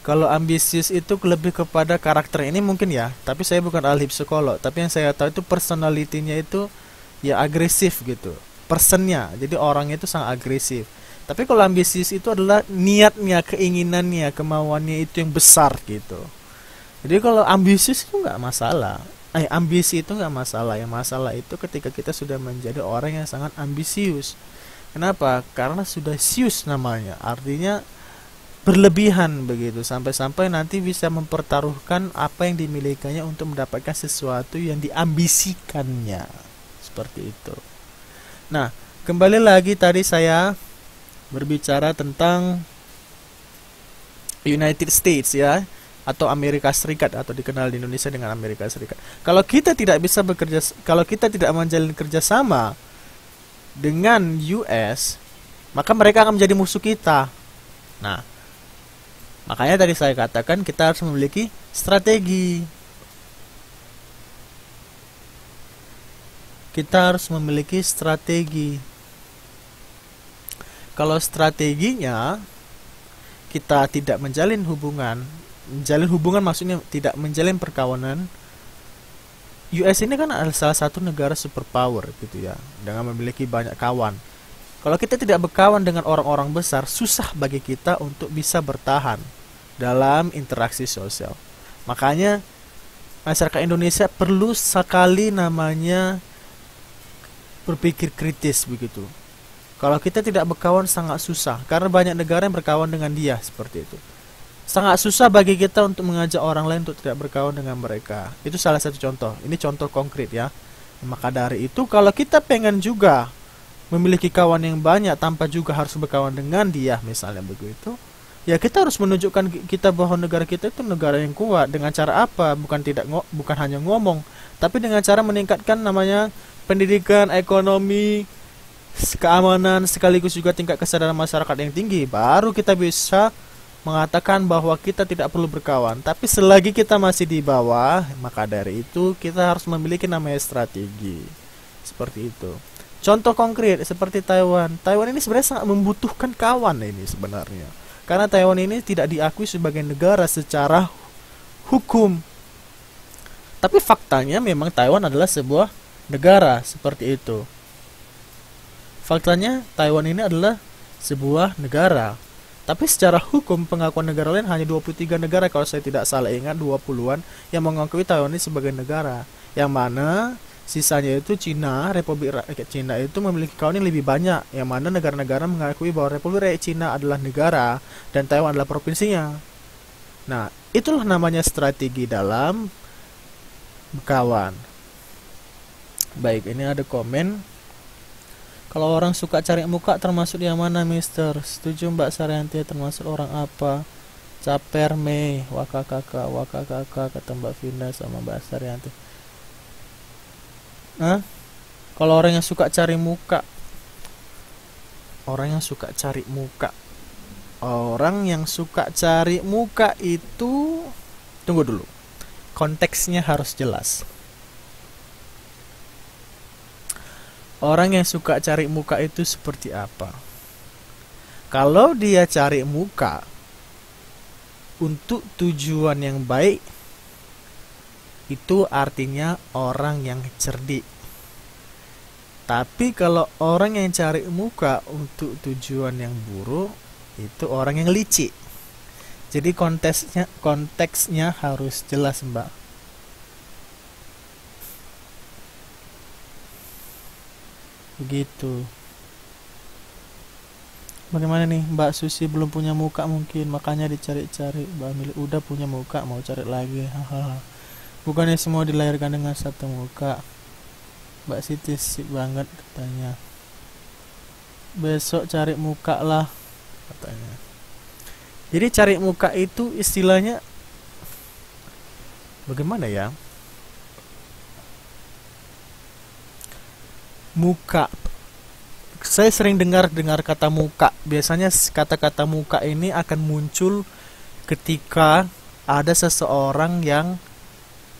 Kalau ambisius itu lebih kepada karakter. Ini mungkin ya, tapi saya bukan ahli psikolog. Tapi yang saya tahu itu personalitinya itu ya agresif gitu. Personnya, jadi orangnya itu sangat agresif. Tapi kalau ambisius itu adalah niatnya, keinginannya, kemauannya itu yang besar gitu. Jadi kalau ambisius itu nggak masalah. Ambisi itu nggak masalah. Yang masalah itu ketika kita sudah menjadi orang yang sangat ambisius. Kenapa? Karena sudah sius namanya. Artinya berlebihan begitu. Sampai-sampai nanti bisa mempertaruhkan apa yang dimilikinya untuk mendapatkan sesuatu yang diambisikannya. Seperti itu. Nah, kembali lagi tadi saya berbicara tentang United States ya, atau Amerika Serikat, atau dikenal di Indonesia dengan Amerika Serikat. Kalau kita tidak bisa bekerja, kalau kita tidak menjalin kerjasama dengan US, maka mereka akan menjadi musuh kita. Nah, makanya tadi saya katakan kita harus memiliki strategi. Kita harus memiliki strategi. Kalau strateginya kita tidak menjalin hubungan maksudnya tidak menjalin perkawanan. US ini kan adalah salah satu negara superpower gitu ya, dengan memiliki banyak kawan. Kalau kita tidak berkawan dengan orang-orang besar, susah bagi kita untuk bisa bertahan dalam interaksi sosial. Makanya masyarakat Indonesia perlu sekali namanya berpikir kritis begitu. Kalau kita tidak berkawan sangat susah, karena banyak negara yang berkawan dengan dia seperti itu. Sangat susah bagi kita untuk mengajak orang lain untuk tidak berkawan dengan mereka. Itu salah satu contoh. Ini contoh konkret ya. Maka dari itu kalau kita pengen juga memiliki kawan yang banyak tanpa juga harus berkawan dengan dia misalnya begitu, ya kita harus menunjukkan kita bahwa negara kita itu negara yang kuat. Dengan cara apa? Bukan hanya ngomong, tapi dengan cara meningkatkan namanya pendidikan, ekonomi, keamanan, sekaligus juga tingkat kesadaran masyarakat yang tinggi. Baru kita bisa mengatakan bahwa kita tidak perlu berkawan. Tapi selagi kita masih di bawah, maka dari itu kita harus memiliki namanya strategi. Seperti itu. Contoh konkret seperti Taiwan. Taiwan ini sebenarnya sangat membutuhkan kawan ini sebenarnya. Karena Taiwan ini tidak diakui sebagai negara secara hukum. Tapi faktanya memang Taiwan adalah sebuah negara seperti itu. Faktanya Taiwan ini adalah sebuah negara. Tapi secara hukum pengakuan negara lain hanya 23 negara kalau saya tidak salah ingat, 20-an yang mengakui Taiwan ini sebagai negara. Yang mana sisanya itu Cina, Republik Rakyat Cina itu memiliki kawan yang lebih banyak. Yang mana negara-negara mengakui bahwa Republik Rakyat Cina adalah negara dan Taiwan adalah provinsinya. Nah, itulah namanya strategi dalam berkawan. Baik, ini ada komen. Kalau orang suka cari muka termasuk yang mana, Mister? Setuju Mbak Saryanti, termasuk orang apa? Caper me, wakakaka, kata Mbak Vina sama Mbak Saryanti. Kalau orang yang suka cari muka, orang yang suka cari muka itu, tunggu dulu, konteksnya harus jelas. Orang yang suka cari muka itu seperti apa? Kalau dia cari muka untuk tujuan yang baik, itu artinya orang yang cerdik. Tapi kalau orang yang cari muka untuk tujuan yang buruk, itu orang yang licik. Jadi konteksnya harus jelas, Mbak. Begitu. Bagaimana nih, Mbak Susi belum punya muka mungkin, makanya dicari-cari. Mbak Mili udah punya muka, mau cari lagi. Hahaha. Bukannya semua dilahirkan dengan satu muka. Mbak Siti sip banget katanya. Besok cari muka lah katanya. Jadi cari muka itu istilahnya bagaimana ya? Muka. Saya sering dengar kata muka. Biasanya kata-kata muka ini akan muncul ketika ada seseorang yang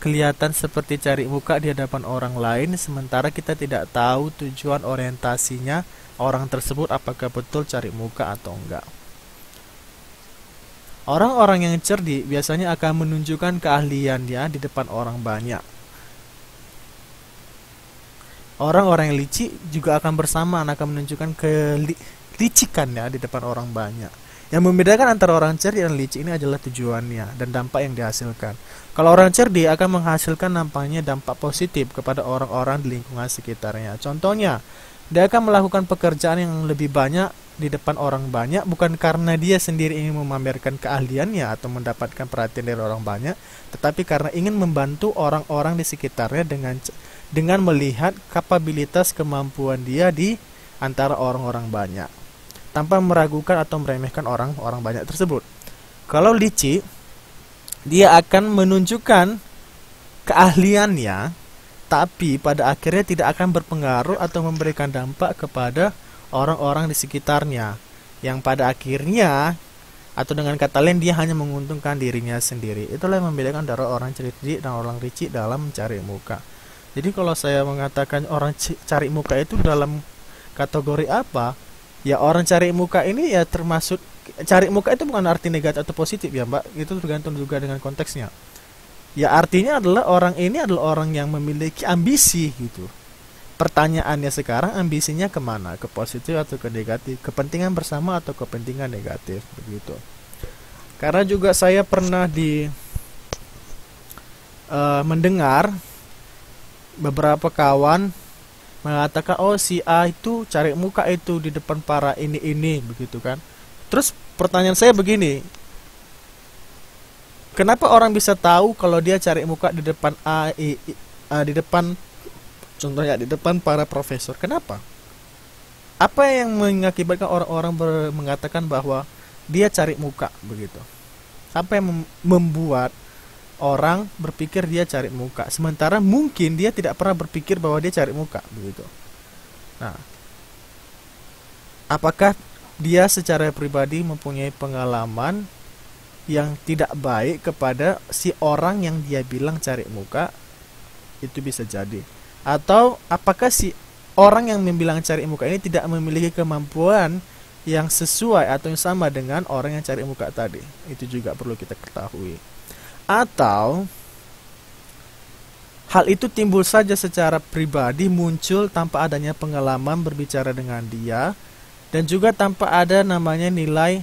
kelihatan seperti cari muka di hadapan orang lain, sementara kita tidak tahu tujuan orientasinya orang tersebut apakah betul cari muka atau enggak. Orang-orang yang cerdik biasanya akan menunjukkan keahliannya di depan orang banyak. Orang-orang yang licik juga akan bersamaan akan menunjukkan kelicikannya di depan orang banyak. Yang membedakan antara orang cerdik dan licik ini adalah tujuannya dan dampak yang dihasilkan. Kalau orang cerdik akan menghasilkan nampaknya dampak positif kepada orang-orang di lingkungan sekitarnya. Contohnya, dia akan melakukan pekerjaan yang lebih banyak di depan orang banyak bukan karena dia sendiri ingin memamerkan keahliannya atau mendapatkan perhatian dari orang banyak, tetapi karena ingin membantu orang-orang di sekitarnya dengan melihat kapabilitas kemampuan dia di antara orang-orang banyak, tanpa meragukan atau meremehkan orang-orang banyak tersebut. Kalau licik, dia akan menunjukkan keahliannya, tapi pada akhirnya tidak akan berpengaruh atau memberikan dampak kepada orang-orang di sekitarnya, yang pada akhirnya atau dengan kata lain dia hanya menguntungkan dirinya sendiri. Itulah yang membedakan antara orang cerdik dan orang licik dalam mencari muka. Jadi kalau saya mengatakan orang cari muka itu dalam kategori apa? Ya orang cari muka ini ya termasuk, cari muka itu bukan arti negatif atau positif ya Mbak, itu tergantung juga dengan konteksnya. Ya artinya adalah orang ini adalah orang yang memiliki ambisi gitu. Pertanyaannya sekarang ambisinya kemana? Ke positif atau ke negatif? Kepentingan bersama atau kepentingan negatif begitu. Karena juga saya pernah mendengar beberapa kawan mengatakan, oh si A itu cari muka itu di depan para ini begitu kan. Terus pertanyaan saya begini, kenapa orang bisa tahu kalau dia cari muka di depan di depan, contohnya di depan para profesor? Kenapa? Apa yang mengakibatkan orang-orang mengatakan bahwa dia cari muka begitu? Apa yang membuat orang berpikir dia cari muka, sementara mungkin dia tidak pernah berpikir bahwa dia cari muka begitu. Nah, apakah dia secara pribadi mempunyai pengalaman yang tidak baik kepada si orang yang dia bilang cari muka? Itu bisa jadi. Atau apakah si orang yang membilang cari muka ini tidak memiliki kemampuan yang sesuai atau yang sama dengan orang yang cari muka tadi? Itu juga perlu kita ketahui. Atau hal itu timbul saja secara pribadi, muncul tanpa adanya pengalaman berbicara dengan dia, dan juga tanpa ada namanya nilai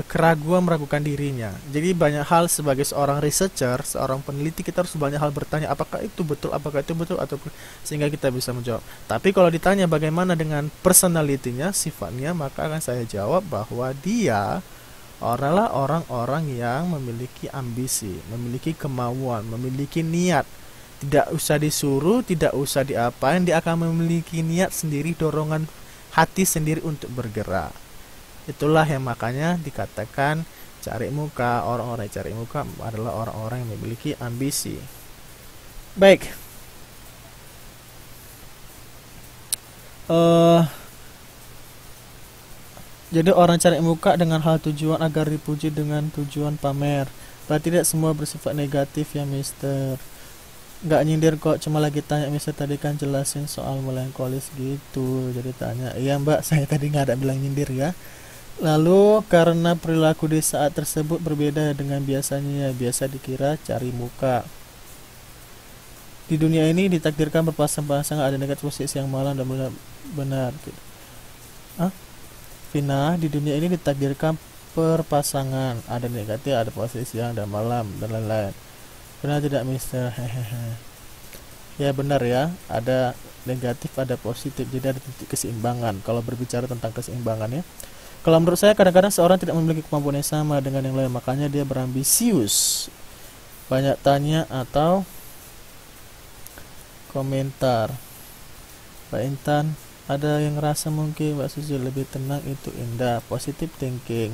keraguan meragukan dirinya. Jadi banyak hal sebagai seorang researcher, seorang peneliti, kita harus banyak hal bertanya apakah itu betul atau sehingga kita bisa menjawab. Tapi kalau ditanya bagaimana dengan personalitinya, sifatnya, maka akan saya jawab bahwa dia adalah orang-orang yang memiliki ambisi, memiliki kemauan, memiliki niat. Tidak usah disuruh, tidak usah diapain, dia akan memiliki niat sendiri, dorongan hati sendiri untuk bergerak. Itulah yang makanya dikatakan cari muka. Orang-orang yang cari muka adalah orang-orang yang memiliki ambisi. Baik. Jadi orang cari muka dengan hal tujuan agar dipuji dengan tujuan pamer. Berarti tidak semua bersifat negatif ya Mister. Nggak nyindir kok, cuma lagi tanya Mister tadi kan jelasin soal melankolis gitu. Jadi tanya, iya Mbak, saya tadi nggak ada bilang nyindir ya. Lalu karena perilaku di saat tersebut berbeda dengan biasanya, biasa dikira cari muka. Di dunia ini ditakdirkan berpasang-pasangan, ada negatif posisi yang malang dan benar gitu. Vina, di dunia ini ditakdirkan perpasangan, ada negatif, ada posisi siang dan malam dan lain-lain. Benar tidak Mister? Hehehe. Ya benar ya, ada negatif ada positif, jadi ada titik keseimbangan kalau berbicara tentang keseimbangan ya. Kalau menurut saya kadang-kadang seorang tidak memiliki kemampuan yang sama dengan yang lain, makanya dia berambisius. Banyak tanya atau komentar. Pak Intan, ada yang ngerasa mungkin Mbak Susi lebih tenang itu indah, positive thinking.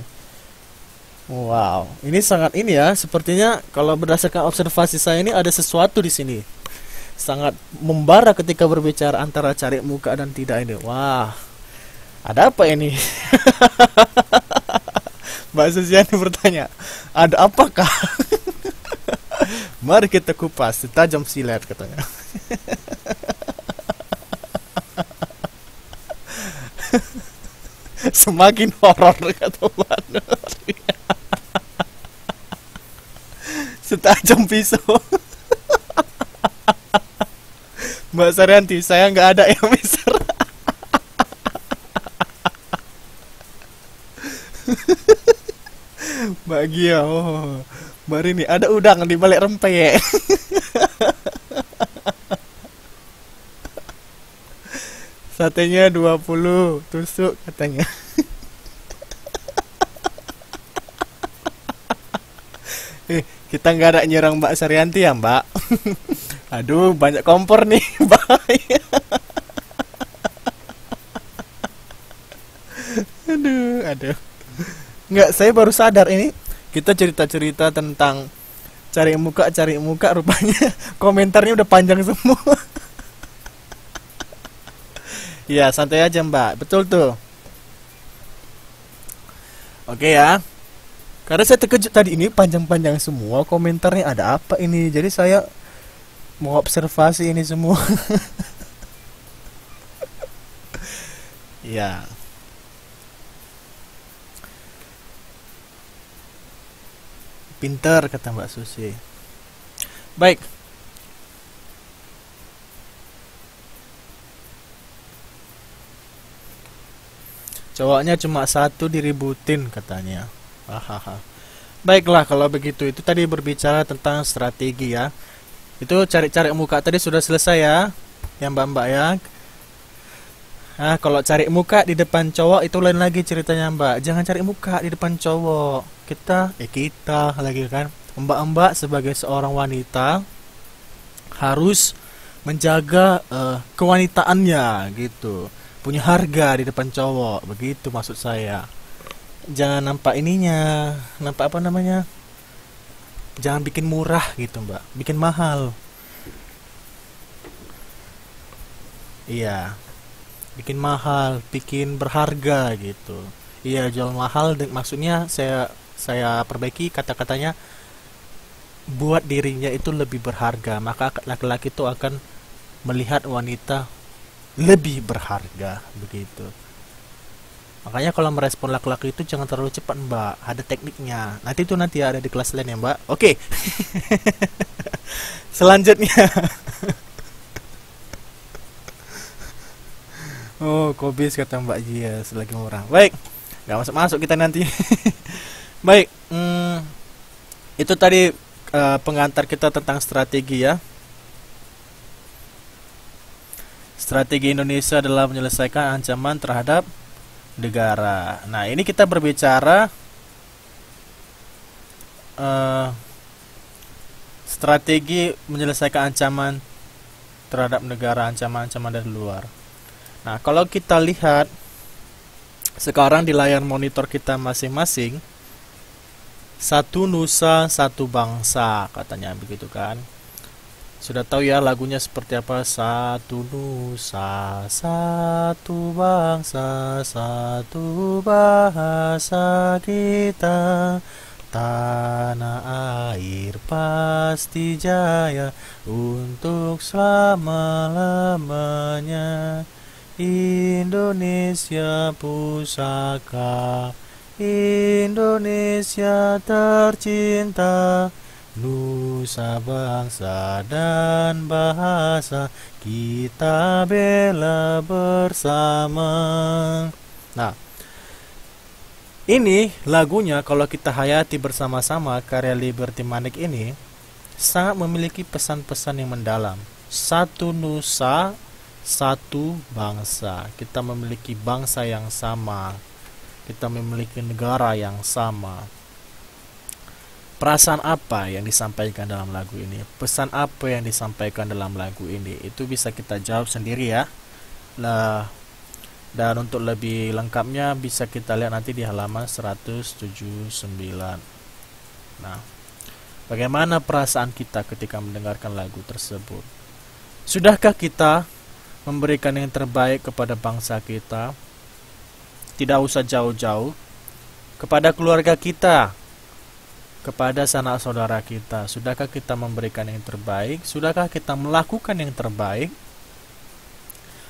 Wow, ini sangat ini ya, sepertinya kalau berdasarkan observasi saya ini ada sesuatu di sini. Sangat membara ketika berbicara antara cari muka dan tidak ini. Wah, ada apa ini? Mbak Susiani bertanya, ada apakah? Mari kita kupas, setajam silet katanya. Semakin horor kata Mbak Nur. Setajam pisau. Mbak Saryanti, saya nggak ada yang bisa. Mbak Gia, oh, Mbak Rini, ada udang di balik rempeyek. Satenya 20 tusuk katanya. Kita nggak ada nyerang Mbak Saryanti ya Mbak. Aduh, banyak kompor nih. Bahaya. Aduh. Nggak, saya baru sadar ini. Kita cerita-cerita tentang cari muka rupanya komentarnya udah panjang semua. Ya, santai aja Mbak. Betul tuh. Oke ya. Karena saya terkejut tadi ini panjang-panjang semua komentarnya, ada apa ini? Jadi saya mau observasi ini semua. Ya. Pinter kata Mbak Susi. Baik. Cowoknya cuma satu diributin katanya. Hahaha. Baiklah kalau begitu. Itu tadi berbicara tentang strategi ya. Itu cari-cari muka tadi sudah selesai ya. Yang mbak-mbak ya. Nah, kalau cari muka di depan cowok itu lain lagi ceritanya Mbak. Jangan cari muka di depan cowok. Kita lagi kan. Mbak-mbak sebagai seorang wanita harus menjaga kewanitaannya gitu. Punya harga di depan cowok. Begitu maksud saya. Jangan nampak ininya, nampak apa namanya? Jangan bikin murah gitu Mbak. Bikin mahal. Iya. Bikin mahal, bikin berharga gitu. Iya, jual mahal maksudnya saya perbaiki kata-katanya, buat dirinya itu lebih berharga, maka laki-laki itu akan melihat wanita lebih berharga begitu. Makanya kalau merespon laki-laki itu jangan terlalu cepat Mbak, ada tekniknya. Nanti ada di kelas lain ya Mbak. Oke. Selanjutnya. Oh, kobis kata Mbak Jia selagi murah. Baik, nggak masuk kita nanti. Baik, itu tadi pengantar kita tentang strategi ya. Strategi Indonesia dalam menyelesaikan ancaman terhadap negara. Nah, ini kita berbicara strategi menyelesaikan ancaman terhadap negara, ancaman-ancaman dari luar. Nah, kalau kita lihat sekarang di layar monitor kita masing-masing, satu nusa, satu bangsa, katanya begitu kan. Sudah tahu ya lagunya seperti apa? Satu nusa, satu bangsa, satu bahasa kita. Tanah air pasti jaya untuk selama-lamanya. Indonesia pusaka, Indonesia tercinta, nusa bangsa dan bahasa kita bela bersama. Nah, ini lagunya kalau kita hayati bersama-sama, karya Liberty Manik ini sangat memiliki pesan-pesan yang mendalam. satu nusa, satu bangsa. Kita memiliki bangsa yang sama. Kita memiliki negara yang sama. Perasaan apa yang disampaikan dalam lagu ini? Pesan apa yang disampaikan dalam lagu ini? Itu bisa kita jawab sendiri ya. Dan untuk lebih lengkapnya bisa kita lihat nanti di halaman 179. Nah, bagaimana perasaan kita ketika mendengarkan lagu tersebut? Sudahkah kita memberikan yang terbaik kepada bangsa kita? Tidak usah jauh-jauh, kepada keluarga kita, kepada sanak saudara kita. Sudahkah kita memberikan yang terbaik? Sudahkah kita melakukan yang terbaik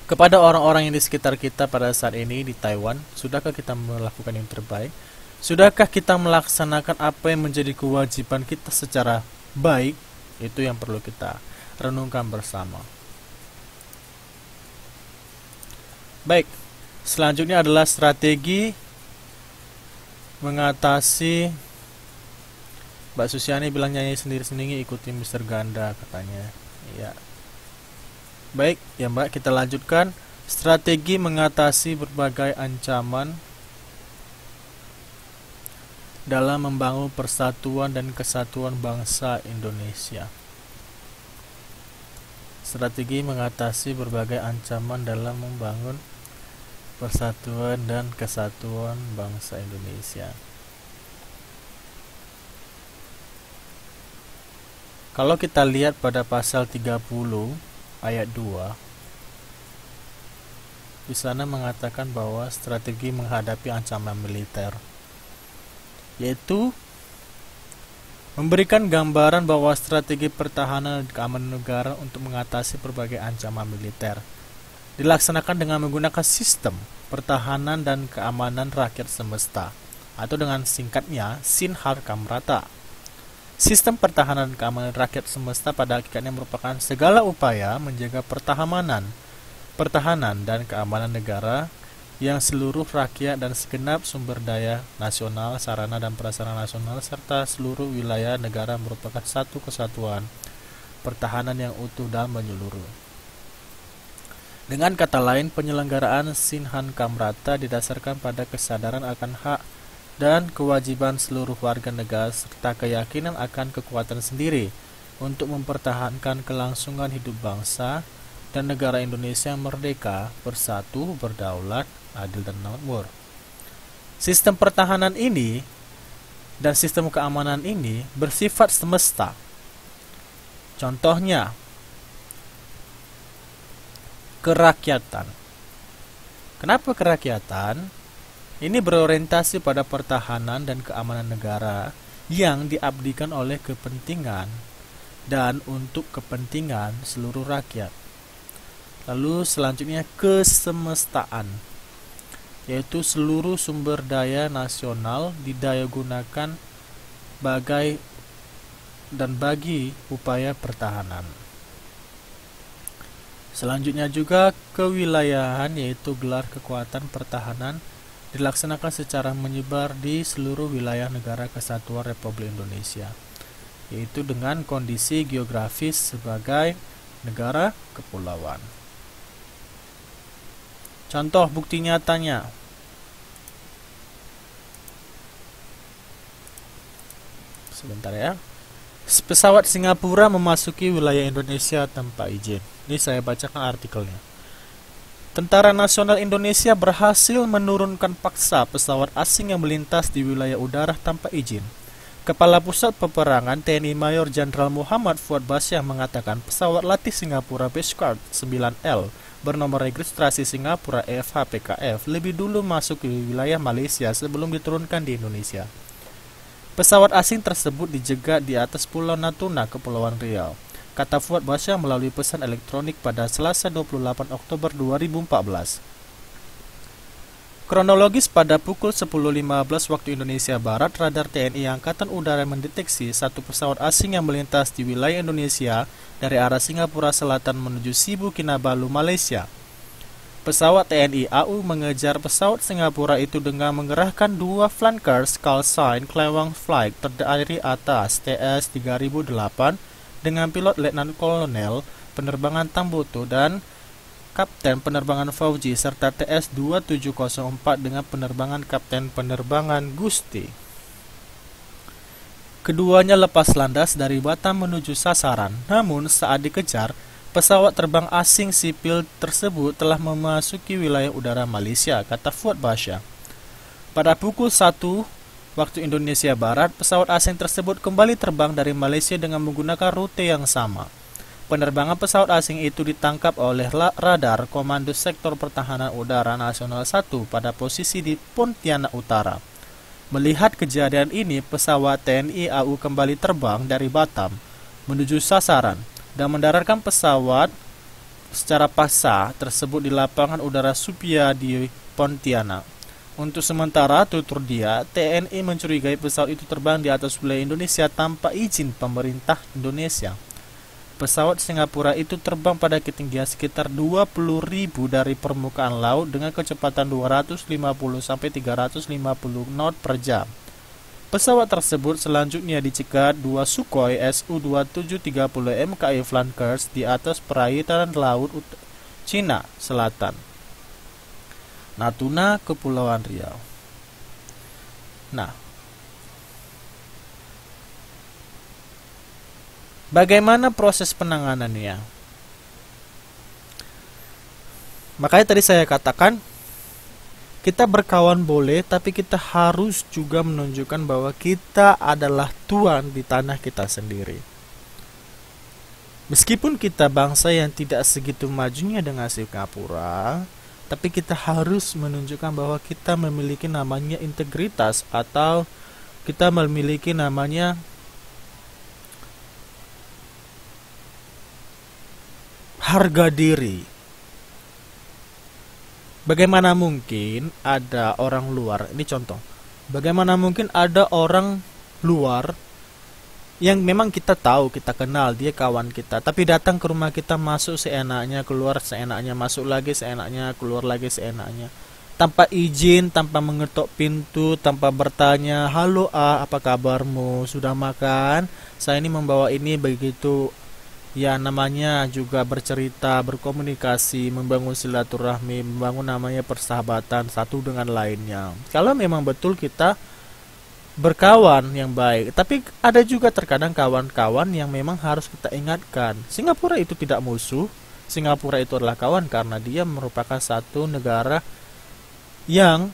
kepada orang-orang yang di sekitar kita pada saat ini di Taiwan? Sudahkah kita melakukan yang terbaik? Sudahkah kita melaksanakan apa yang menjadi kewajiban kita secara baik? Itu yang perlu kita renungkan bersama. Baik, selanjutnya adalah strategi mengatasi. Mbak Susiani bilang nyanyi sendiri-sendiri, ikuti Mr. Ganda katanya. Ya. Baik, ya Mbak, kita lanjutkan. Strategi mengatasi berbagai ancaman dalam membangun persatuan dan kesatuan bangsa Indonesia. Strategi mengatasi berbagai ancaman dalam membangun persatuan dan kesatuan bangsa Indonesia. Kalau kita lihat pada pasal 30 ayat 2, di sana mengatakan bahwa strategi menghadapi ancaman militer, yaitu memberikan gambaran bahwa strategi pertahanan dan keamanan negara untuk mengatasi berbagai ancaman militer dilaksanakan dengan menggunakan sistem pertahanan dan keamanan rakyat semesta, atau dengan singkatnya Sinhar Kamrata. Sistem pertahanan dan keamanan rakyat semesta pada hakikatnya merupakan segala upaya menjaga pertahanan dan keamanan negara yang seluruh rakyat dan segenap sumber daya nasional, sarana dan prasarana nasional, serta seluruh wilayah negara merupakan satu kesatuan pertahanan yang utuh dan menyeluruh. Dengan kata lain, penyelenggaraan Sinhan Kamrata didasarkan pada kesadaran akan hak dan kewajiban seluruh warga negara serta keyakinan akan kekuatan sendiri untuk mempertahankan kelangsungan hidup bangsa dan negara Indonesia merdeka, bersatu, berdaulat, adil dan makmur. Sistem pertahanan ini dan sistem keamanan ini bersifat semesta. Contohnya, kerakyatan. Kenapa kerakyatan? Ini berorientasi pada pertahanan dan keamanan negara yang diabdikan oleh kepentingan dan untuk kepentingan seluruh rakyat. Lalu selanjutnya kesemestaan, yaitu seluruh sumber daya nasional didayagunakan bagi upaya pertahanan. Selanjutnya juga kewilayahan, yaitu gelar kekuatan pertahanan dilaksanakan secara menyebar di seluruh wilayah negara kesatuan Republik Indonesia, yaitu dengan kondisi geografis sebagai negara kepulauan. Contoh bukti nyatanya, sebentar ya. Pesawat Singapura memasuki wilayah Indonesia tanpa izin. Ini saya bacakan artikelnya. Tentara Nasional Indonesia berhasil menurunkan paksa pesawat asing yang melintas di wilayah udara tanpa izin. Kepala Pusat Peperangan TNI Mayor Jenderal Muhammad Fuad Basyah mengatakan pesawat latih Singapura Beechcraft 9L bernomor registrasi Singapura EFH-PKF lebih dulu masuk ke wilayah Malaysia sebelum diturunkan di Indonesia. Pesawat asing tersebut dijegat di atas Pulau Natuna, Kepulauan Riau, kata Fuad Basyah melalui pesan elektronik pada Selasa 28 Oktober 2014. Kronologis, pada pukul 10.15 waktu Indonesia Barat, radar TNI Angkatan Udara mendeteksi satu pesawat asing yang melintas di wilayah Indonesia dari arah Singapura Selatan menuju Sibu Kinabalu, Malaysia. Pesawat TNI AU mengejar pesawat Singapura itu dengan mengerahkan dua flankers call sign Klewang Flight terdiri atas TS-3008 dengan pilot Letnan Kolonel penerbangan Tambutu dan Kapten Penerbangan Fauji serta TS-2704 dengan penerbangan Kapten Penerbangan Gusti. Keduanya lepas landas dari Batam menuju sasaran, namun saat dikejar, pesawat terbang asing sipil tersebut telah memasuki wilayah udara Malaysia, kata Fuad Basha. Pada pukul 1 waktu Indonesia Barat, pesawat asing tersebut kembali terbang dari Malaysia dengan menggunakan rute yang sama. Penerbangan pesawat asing itu ditangkap oleh radar Komando Sektor Pertahanan Udara Nasional 1 pada posisi di Pontianak Utara. Melihat kejadian ini, pesawat TNI AU kembali terbang dari Batam menuju sasaran dan mendaratkan pesawat secara paksa tersebut di lapangan udara Supia di Pontianak. Untuk sementara, tutur dia, TNI mencurigai pesawat itu terbang di atas wilayah Indonesia tanpa izin pemerintah Indonesia. Pesawat Singapura itu terbang pada ketinggian sekitar 20.000 dari permukaan laut dengan kecepatan 250-350 knot per jam. Pesawat tersebut selanjutnya dicegat dua Sukhoi Su-2730 MKI Flankers di atas perairan laut Cina Selatan, Natuna, Kepulauan Riau. Nah, bagaimana proses penanganannya? Makanya tadi saya katakan, kita berkawan boleh, tapi kita harus juga menunjukkan bahwa kita adalah tuan di tanah kita sendiri. Meskipun kita bangsa yang tidak segitu majunya dengan Singapura, tapi kita harus menunjukkan bahwa kita memiliki namanya integritas, atau kita memiliki namanya harga diri. Bagaimana mungkin ada orang luar, ini contoh, bagaimana mungkin ada orang luar yang memang kita tahu, kita kenal, dia kawan kita, tapi datang ke rumah kita, masuk seenaknya, keluar seenaknya, masuk lagi seenaknya, keluar lagi seenaknya, tanpa izin, tanpa mengetok pintu, tanpa bertanya, halo apa kabarmu, sudah makan, saya ini membawa ini, begitu. Ya, namanya juga bercerita, berkomunikasi, membangun silaturahmi, membangun namanya persahabatan satu dengan lainnya. Kalau memang betul kita berkawan yang baik, tapi ada juga terkadang kawan-kawan yang memang harus kita ingatkan. Singapura itu tidak musuh, Singapura itu adalah kawan karena dia merupakan satu negara yang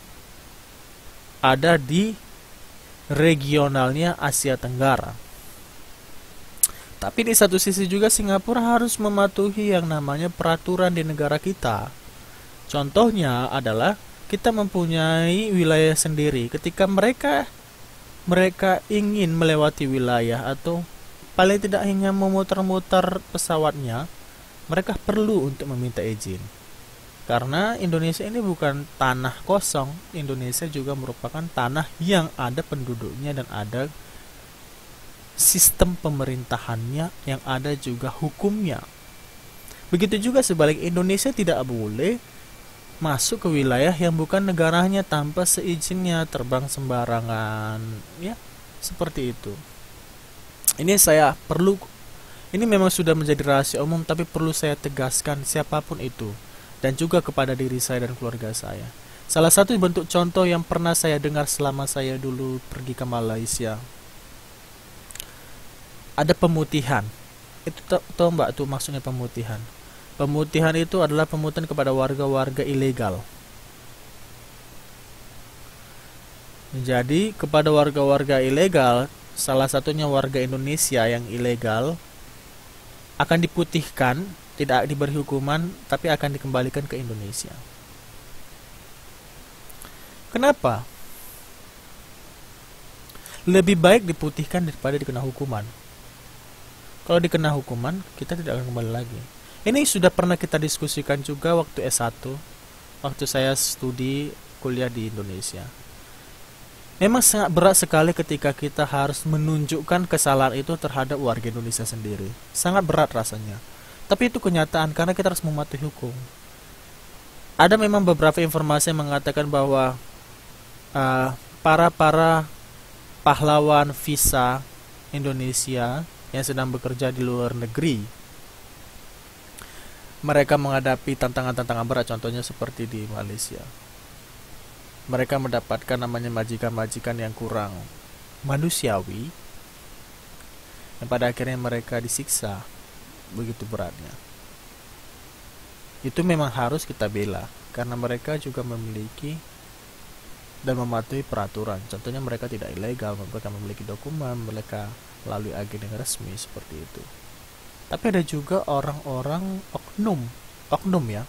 ada di regionalnya Asia Tenggara. Tapi di satu sisi juga Singapura harus mematuhi yang namanya peraturan di negara kita. Contohnya adalah kita mempunyai wilayah sendiri. Ketika mereka ingin melewati wilayah atau paling tidak hanya memutar-mutar pesawatnya, mereka perlu untuk meminta izin. Karena Indonesia ini bukan tanah kosong, Indonesia juga merupakan tanah yang ada penduduknya dan ada sistem pemerintahannya, yang ada juga hukumnya. Begitu juga sebaliknya, Indonesia tidak boleh masuk ke wilayah yang bukan negaranya tanpa seizinnya, terbang sembarangan, ya, seperti itu. Ini memang sudah menjadi rahasia umum, tapi perlu saya tegaskan siapapun itu, dan juga kepada diri saya dan keluarga saya. Salah satu bentuk contoh yang pernah saya dengar selama saya dulu pergi ke Malaysia, ada pemutihan. Itu tahu mbak tuh maksudnya pemutihan? Pemutihan itu adalah pemutihan kepada warga-warga ilegal. Jadi kepada warga-warga ilegal, salah satunya warga Indonesia yang ilegal, akan diputihkan, tidak diberi hukuman, tapi akan dikembalikan ke Indonesia. Kenapa? Lebih baik diputihkan daripada dikena hukuman. Kalau dikena hukuman, kita tidak akan kembali lagi. Ini sudah pernah kita diskusikan juga waktu S1, waktu saya studi kuliah di Indonesia. Memang sangat berat sekali ketika kita harus menunjukkan kesalahan itu terhadap warga Indonesia sendiri. Sangat berat rasanya. Tapi itu kenyataan karena kita harus mematuhi hukum. Ada memang beberapa informasi yang mengatakan bahwa para pahlawan visa Indonesia yang sedang bekerja di luar negeri mereka menghadapi tantangan-tantangan berat, contohnya seperti di Malaysia. Mereka mendapatkan namanya majikan-majikan yang kurang manusiawi, yang pada akhirnya mereka disiksa begitu beratnya. Itu memang harus kita bela, karena mereka juga memiliki dan mematuhi peraturan. Contohnya mereka tidak ilegal, mereka memiliki dokumen, mereka melalui agen yang resmi seperti itu. Tapi ada juga orang-orang oknum ya,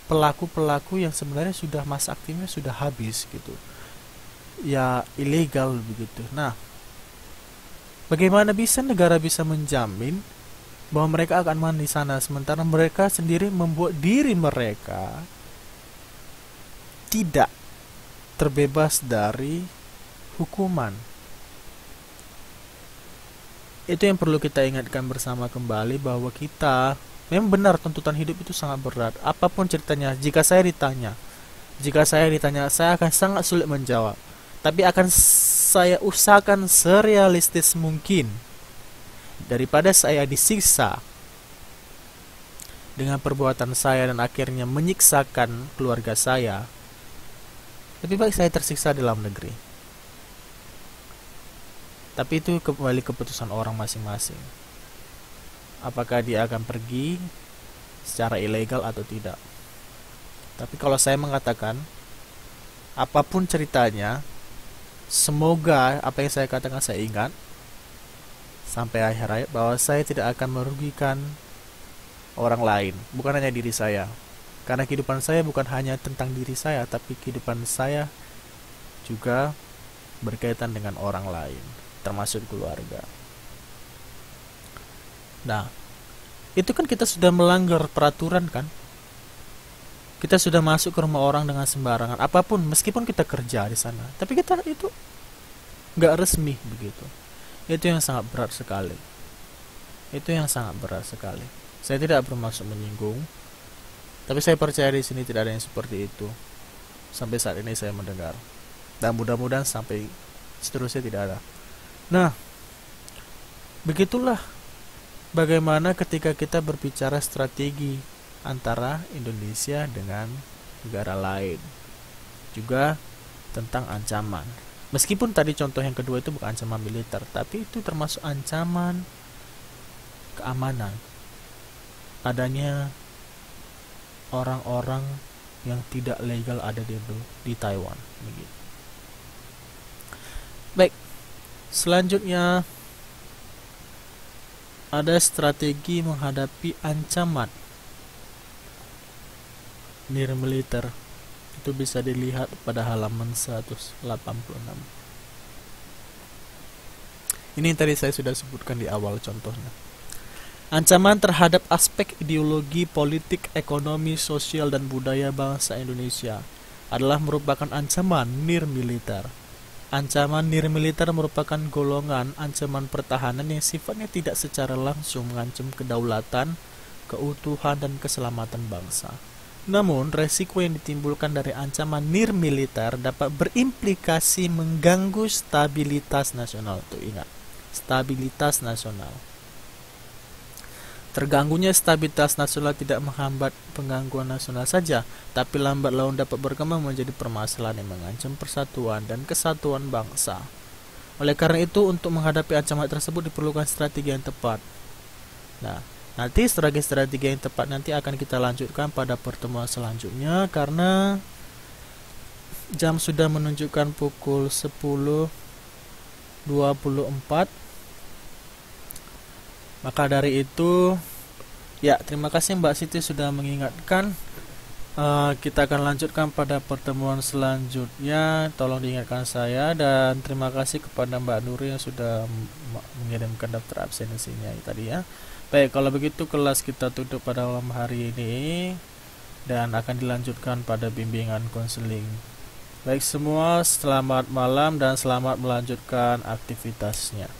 pelaku-pelaku yang sebenarnya sudah masa aktifnya sudah habis gitu, ya ilegal begitu. Nah, bagaimana bisa negara bisa menjamin bahwa mereka akan aman di sana, sementara mereka sendiri membuat diri mereka tidak terbebas dari hukuman? Itu yang perlu kita ingatkan bersama kembali, bahwa kita memang benar tuntutan hidup itu sangat berat. Apapun ceritanya, jika saya ditanya, saya akan sangat sulit menjawab. Tapi akan saya usahakan serealistis mungkin. Daripada saya disiksa dengan perbuatan saya dan akhirnya menyiksakan keluarga saya, lebih baik saya tersiksa di dalam negeri. Tapi itu kembali keputusan orang masing-masing, apakah dia akan pergi secara ilegal atau tidak. Tapi kalau saya mengatakan, apapun ceritanya, semoga apa yang saya katakan saya ingat sampai akhir hayat, bahwa saya tidak akan merugikan orang lain, bukan hanya diri saya. Karena kehidupan saya bukan hanya tentang diri saya, tapi kehidupan saya juga berkaitan dengan orang lain, termasuk keluarga. Nah, itu kan kita sudah melanggar peraturan kan? Kita sudah masuk ke rumah orang dengan sembarangan, apapun, meskipun kita kerja di sana, tapi kita itu nggak resmi begitu. Itu yang sangat berat sekali. Saya tidak bermaksud menyinggung, tapi saya percaya di sini tidak ada yang seperti itu. Sampai saat ini saya mendengar, dan mudah-mudahan sampai seterusnya tidak ada. Nah, begitulah bagaimana ketika kita berbicara strategi antara Indonesia dengan negara lain, juga tentang ancaman. Meskipun tadi contoh yang kedua itu bukan ancaman militer, tapi itu termasuk ancaman keamanan. Adanya orang-orang yang tidak legal ada di Taiwan. Begitu. Baik, selanjutnya ada strategi menghadapi ancaman nirmiliter. Itu bisa dilihat pada halaman 186. Ini yang tadi saya sudah sebutkan di awal contohnya. Ancaman terhadap aspek ideologi, politik, ekonomi, sosial, dan budaya bangsa Indonesia adalah merupakan ancaman nirmiliter. Ancaman nirmiliter merupakan golongan ancaman pertahanan yang sifatnya tidak secara langsung mengancam kedaulatan, keutuhan, dan keselamatan bangsa. Namun, resiko yang ditimbulkan dari ancaman nirmiliter dapat berimplikasi mengganggu stabilitas nasional. Tuh ingat, stabilitas nasional. Terganggunya stabilitas nasional tidak menghambat penggangguan nasional saja, tapi lambat laun dapat berkembang menjadi permasalahan yang mengancam persatuan dan kesatuan bangsa. Oleh karena itu, untuk menghadapi ancaman tersebut diperlukan strategi yang tepat. Nah, nanti strategi yang tepat nanti akan kita lanjutkan pada pertemuan selanjutnya, karena jam sudah menunjukkan pukul 10.24. Maka dari itu, ya terima kasih Mbak Siti sudah mengingatkan. Kita akan lanjutkan pada pertemuan selanjutnya. Tolong diingatkan saya, dan terima kasih kepada Mbak Nuri yang sudah mengirimkan daftar absensinya tadi ya. Baik, kalau begitu kelas kita tutup pada malam hari ini dan akan dilanjutkan pada bimbingan konseling. Baik semua, selamat malam dan selamat melanjutkan aktivitasnya.